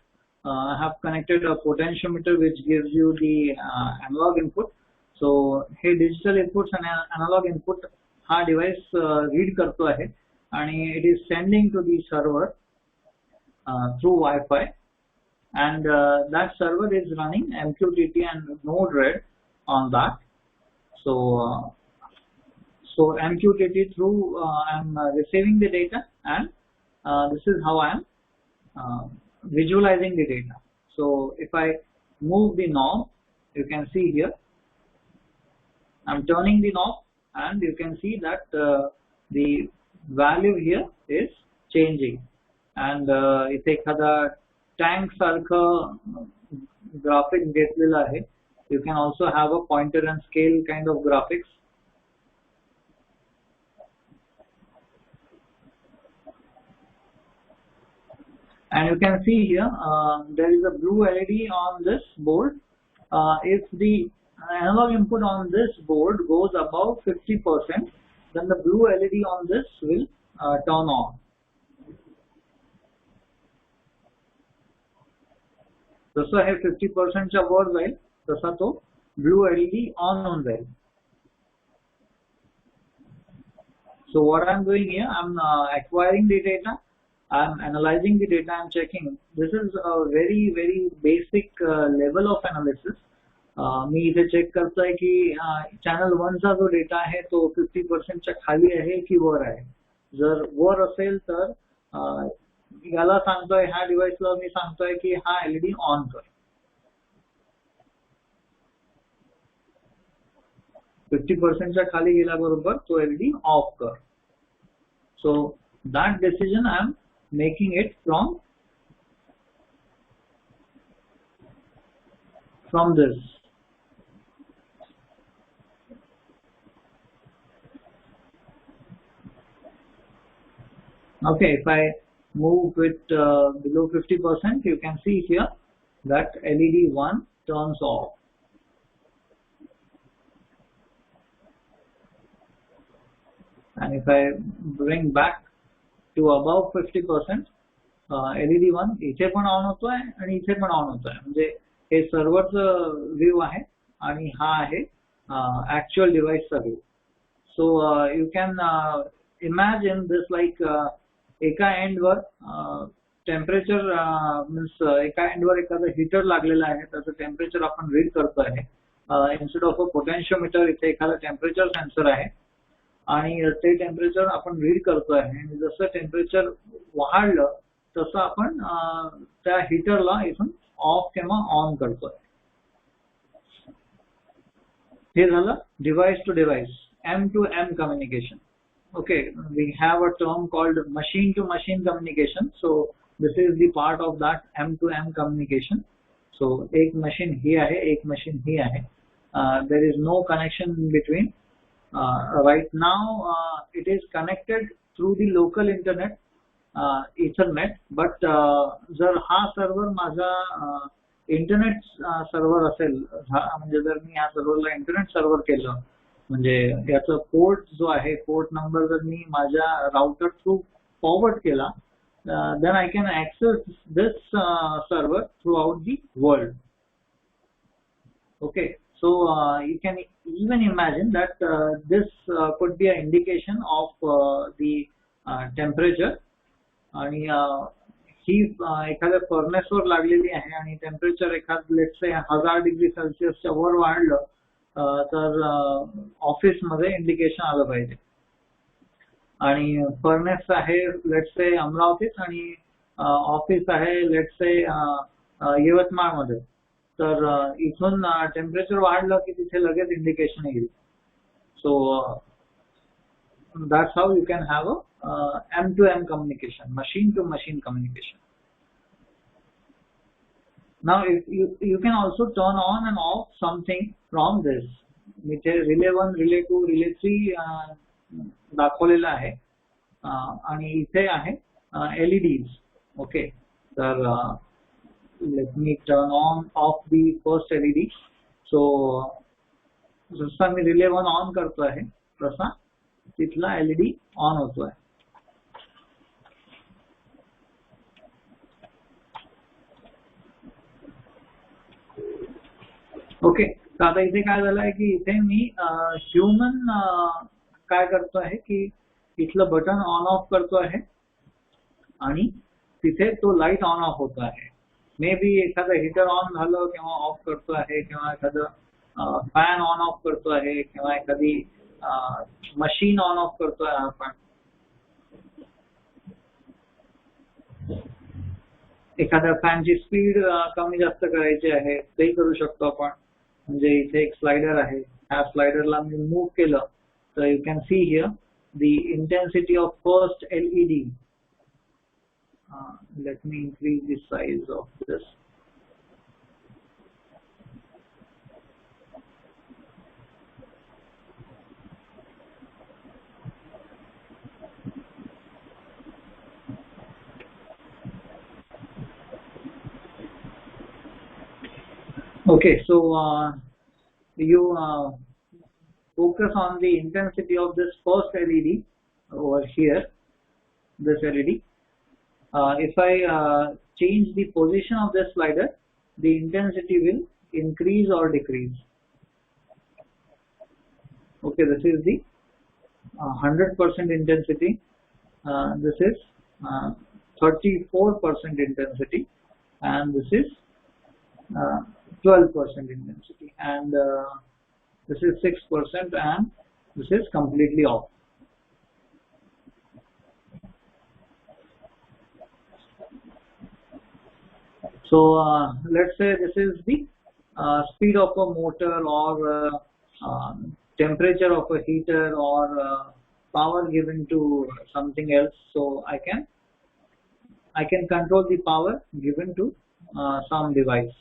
Speaker 3: I have connected a potentiometer which gives you the analog input. So hey digital inputs and analog input हा device read करतो आहे आणि it is sending to the server through Wi-Fi. And that server is running MQTT and Node-RED on that. So MQTT through I'm receiving the data, and this is how I am visualizing the data. So if I move the knob, you can see here I'm turning the knob, and you can see that the value here is changing. And इथे एखादा tank सारखं graphic घेतलेलं आहे. You can also have a pointer and scale kind of graphics. And you can see here there is a blue LED on this board. If the analog input on this board goes above 50%, then the blue LED on this will turn on. जसं हे 50% च्या वर जाईल तसा तो blue LED on होऊन जाईल. So what I'm doing here, I'm acquiring the data, I'm analyzing the data, I'm checking. This is a very basic level of analysis. मी इथे check करतोय की चॅनल 1 चा जो डेटा आहे तो 50% च्या खाली आहे की वर आहे. जर वर असेल तर याला सांगतोय, ह्या डिव्हाइसला मी सांगतोय की हा LED ऑन कर. 50% च्या खाली गेल्याबरोबर तो LED ऑफ कर. So that decision I am making it from this. Okay, if I move with below 50%, you can see here that LED 1 turns off. And if I bring back to above 50%, LED 1 इथे पण on होतोय आणि इथे पण on होतोय. म्हणजे हे सर्व्हरचं view आहे आणि हा आहे ऍक्च्युअल डिव्हाइसचा view. So you can imagine this like एका एंडवर टेम्परेचर मीन्स एका एंडवर एखादं हीटर लागलेलं आहे, त्याचं टेम्परेचर आपण रीड करतो आहे. इन्स्टेड ऑफ अ पोटेन्शिओमीटर इथे एखादा टेम्परेचर सेन्सर आहे आणि ते टेम्परेचर आपण रीड करतो आहे आणि जसं टेम्परेचर वाढलं तसं आपण त्या हीटरला इथून ऑफ किंवा ऑन करतोय. हे झालं device to device M2M communication. Okay, we have a term called machine to machine communication. So this is the part of that M2M communication. So एक machine ही आहे, एक machine ही आहे. There is no connection in between. Right now it is connected through the local internet, Ethernet. But जर हा server माझा internet server असेल, म्हणजे जर मी या सर्व्हरला इंटरनेट सर्व्हर केलं, म्हणजे याचा पोर्ट जो आहे, पोर्ट नंबर जर मी माझ्या राउटर थ्रू फॉरवर्ड केला, then I can access this server throughout the world. Okay, so you can even imagine that this could be an indication of the temperature. आणि ही एखाद्या फर्नेसवर लागलेली आहे आणि टेम्परेचर एखाद लेट्स से 1000 डिग्री सेल्सिअसच्या वर वाढलं तर ऑफिसमध्ये इंडिकेशन आलं पाहिजे. आणि फर्नेस आहे लेट्स से अमरावतीत आणि ऑफिस आहे लेट्स से यवतमाळमध्ये, तर इथून टेम्परेचर वाढलं की तिथे लगेच इंडिकेशन येईल. सो that's how you can have a M2M communication, machine to machine communication. Now if you can also turn on and off something from this. इथे relay 1, relay 2, relay 3 दाखवलेलं आहे आणि इथे आहे LEDs. Okay, तर let me turn on off the first LED. So जसा मी relay 1 on करतो आहे तसा तिथला LED ऑन होतोय. ओके, तर आता इथे काय झालंय की इथे मी ह्युमन काय करतो आहे की इथलं बटन ऑन ऑफ करतो आहे आणि तिथे तो लाईट ऑन ऑफ होतो आहे. मे बी एखादं हीटर ऑन झालं किंवा ऑफ करतो आहे, किंवा एखादं फॅन ऑन ऑफ करतो आहे, किंवा एखादी मशीन ऑन ऑफ करतोय आपण. एखाद्या फॅनची स्पीड कमी जास्त करायची आहे तेही करू शकतो आपण. म्हणजे इथे एक स्लायडर आहे, ह्या स्लायडरला मी मूव्ह केलं तर you can see here the intensity of first LED. Let me increase the size of this. Okay, so you focus on the intensity of this first LED over here, this LED. If I change the position of this slider, the intensity will increase or decrease. Okay, this is the 100% intensity. This is 34% intensity, and this is 12% intensity, and this is 6%, and this is completely off. So let's say this is the speed of a motor, or temperature of a heater, or power given to something else. So I can control the power given to some device.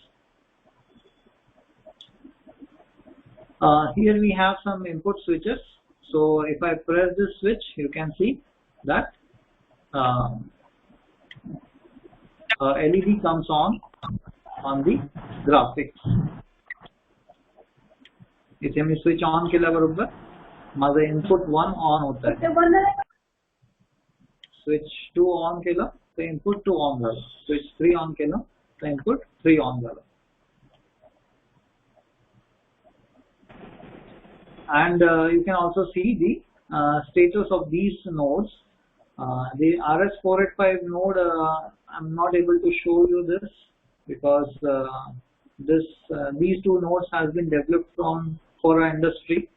Speaker 3: Here we have some input switches. So if I press this switch, you can see that LED comes on the graphics. इथे मी switch on केल्याबरोबर माझं input 1 on होत आहे. Switch 2 on केलं तर input 2 on झालं. Switch 3 on केलं तर input 3 on झालं. and you can also see the status of these nodes. The RS485 node, I'm not able to show you this because these two nodes has been developed for our industry.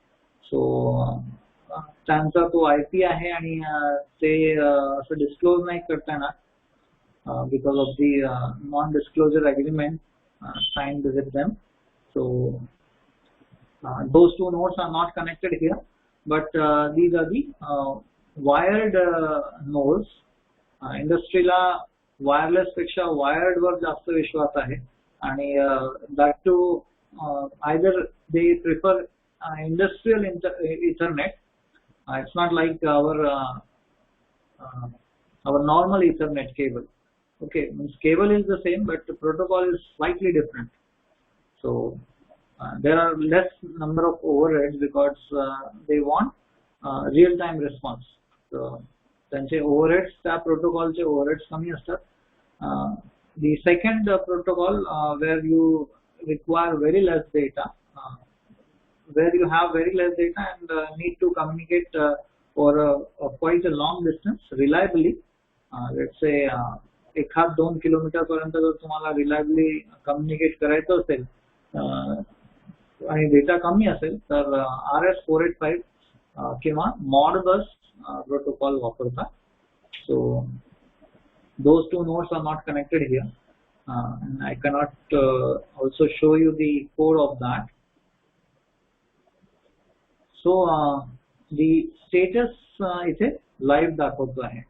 Speaker 3: So त्यांचा तो IP आहे आणि ते असं disclose नाही करता येणार because of the non-disclosure agreement signed with them. So those two nodes are not connected here, but these are the wired nodes. इंडस्ट्रीला वायरलेस पेक्षा वायर्ड वर जास्त विश्वास आहे आणि that too either they prefer industrial Ethernet. It's not like our normal Ethernet cable. Okay, means cable is the same, but the protocol is slightly different. So there are less number of overheads because they want real-time response. So त्यांचे overheads, त्या प्रोटोकॉलचे overheads कमी असतात. The second protocol where you require very less data, where you have very less data and need to communicate for quite a long distance reliably. Let's say 1-2 kilometre पर्यंत जर तुम्हाला reliably communicate करायचं असेल आणि data कमी असेल तर RS485 किंवा Modbus protocol वापरता. So those two nodes are not connected here, and I cannot also show you the code of that. So the status इथे live दाखवतो आहे.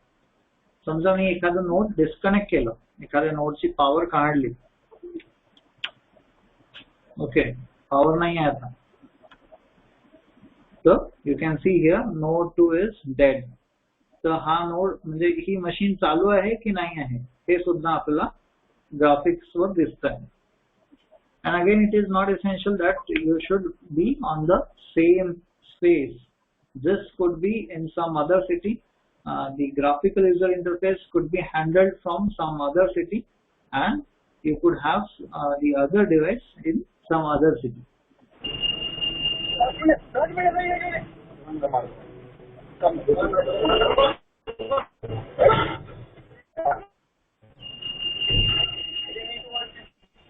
Speaker 3: समजा मी एखादं नोड डिस्कनेक्ट केलं, एखाद्या नोडची पॉवर काढली, ओके, पॉवर नाही आहे आता, तर you can see here node 2 is dead. तर हा नोड म्हणजे ही मशीन चालू आहे की नाही आहे हे सुद्धा आपल्याला ग्राफिक्स वर दिसत आहे. And again, it is not essential that you should be on the same space. This could be in some other city. The graphical user interface could be handled from some other city, and you could have the other device in some other city.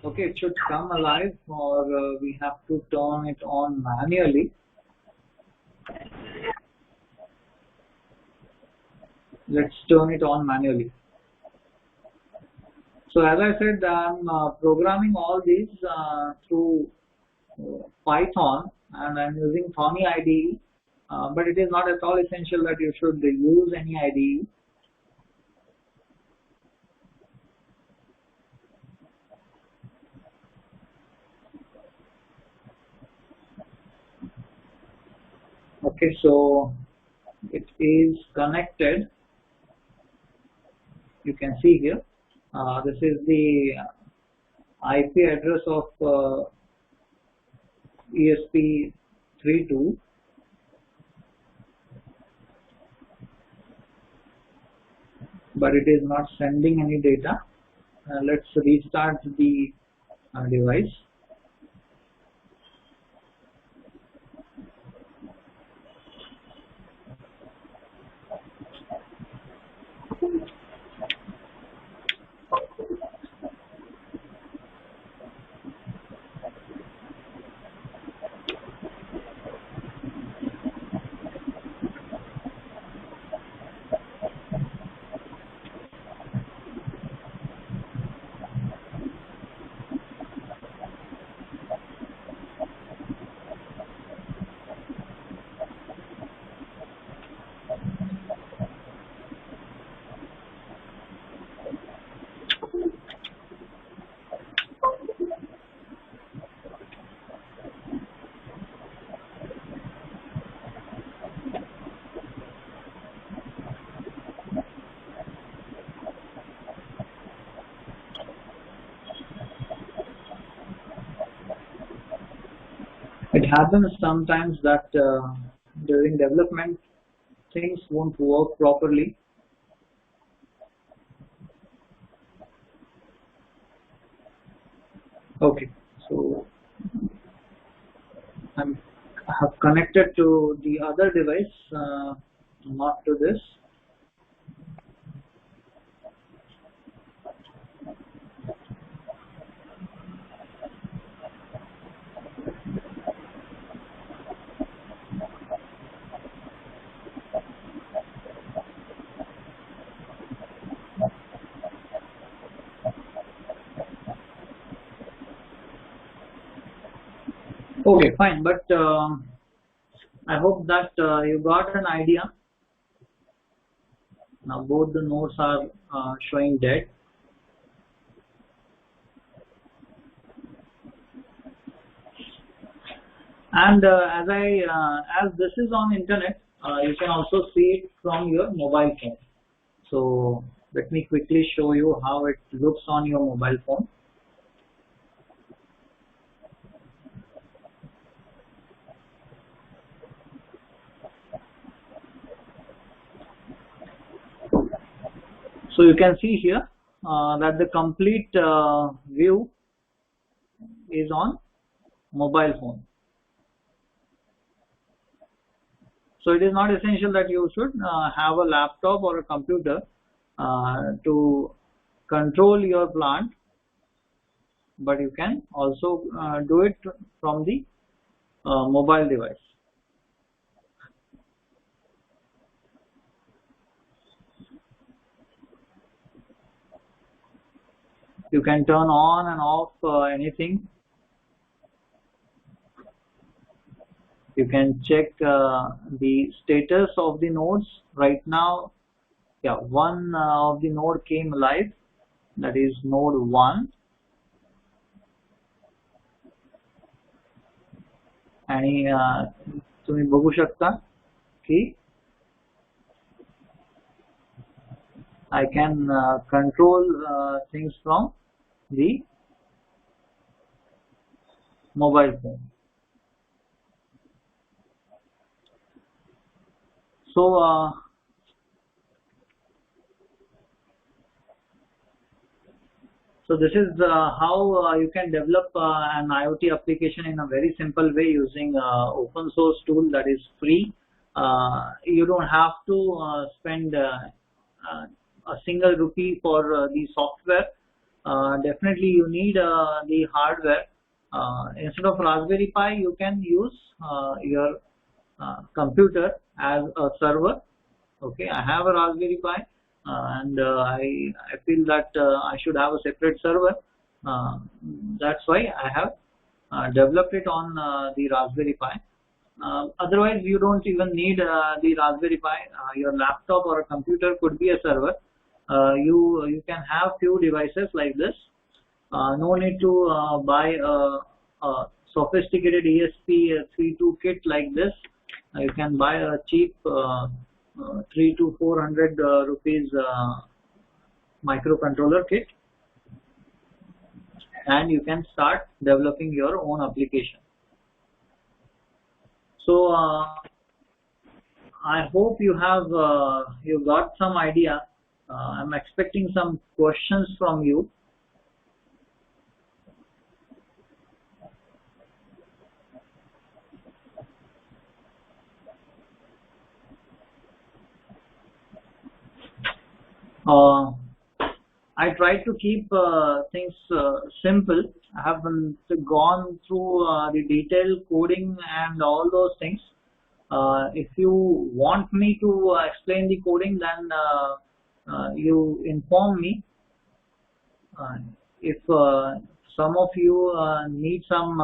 Speaker 3: Okay, it should come alive, or we have to turn it on manually. Let's turn it on manually. So as I said, I'm programming all these through Python, and I'm using Thonny IDE, but it is not at all essential that you should use any IDE. Okay, so it is connected. You can see here. This is the IP address of ESP32. But it is not sending any data. Let's restart the device. It happens sometimes that during development things won't work properly. Okay, so I'm have connected to the other device, not to this. Okay, fine, but I hope that you got an idea. Now both the nodes are showing dead. And as this is on internet, you can also see it from your mobile phone. So let me quickly show you how it looks on your mobile phone. So you can see here that the complete view is on mobile phone. So it is not essential that you should have a laptop or a computer to control your plant, but you can also do it from the mobile device. You can turn on and off anything. You can check the status of the nodes. Right now, yeah, one of the node came live, that is node 1. आणि तुम्ही बघू शकता की I can control things from the mobile phone. So this is how you can develop an IoT application in a very simple way using open source tool that is free. You don't have to spend a single rupee for the software. Definitely you need the hardware. Instead of Raspberry Pi, you can use your computer as a server. Okay, I have a Raspberry Pi and I feel that I should have a separate server. That's why I have developed it on the Raspberry Pi. Otherwise, you don't even need the Raspberry Pi. Your laptop or a computer could be a server. You can have few devices like this. No need to buy a sophisticated ESP32 kit like this. You can buy a cheap 300 to 400 rupees microcontroller kit, and you can start developing your own application. So I hope you have you got some idea. I'm expecting some questions from you. I try to keep things simple. I haven't gone through the detailed coding and all those things. If you want me to explain the coding, then you inform me. If some of you need some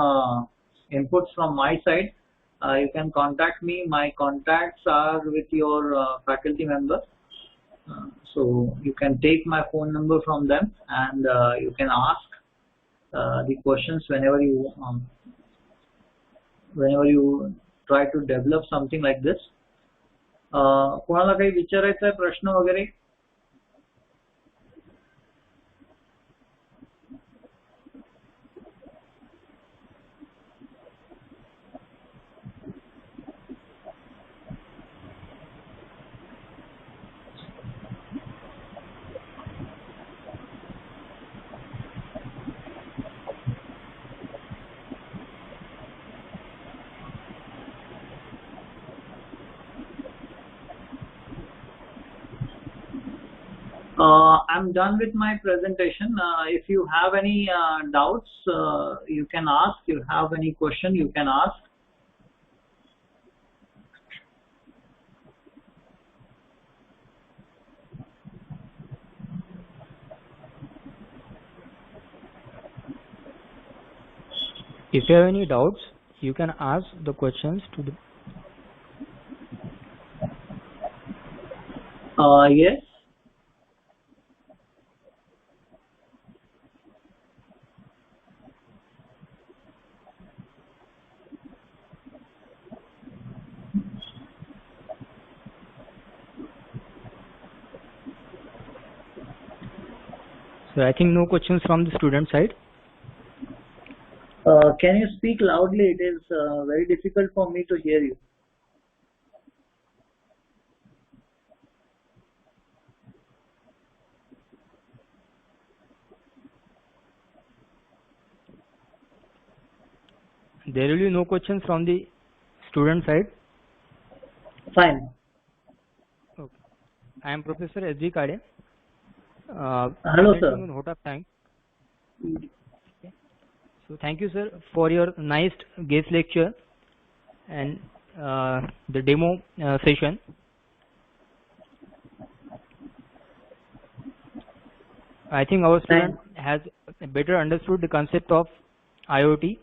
Speaker 3: inputs from my side, you can contact me. My contacts are with your faculty members. So you can take my phone number from them, and you can ask the questions whenever you try to develop something like this. कोणाला काही विचारायचा आहे प्रश्न वगैरे? I'm done with my presentation. If you have any doubts, you can ask. You have any question, you can ask.
Speaker 1: If you have any doubts, you can ask the questions to the.
Speaker 3: Yes.
Speaker 1: So I think no questions from the student side.
Speaker 3: Can you speak loudly? It is very difficult for me to hear you.
Speaker 1: There will be no questions from the student side.
Speaker 3: Fine.
Speaker 1: Okay. I am Professor S.G. Kade.
Speaker 3: Hello, sir.
Speaker 1: On Hota Tank. Okay. So thank you, sir, for your nice guest lecture and the demo session. I think our student has better understood the concept of IoT.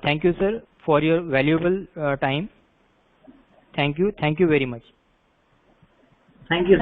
Speaker 1: Thank you, sir, for your valuable time. Thank you very much.
Speaker 3: Thank you, sir.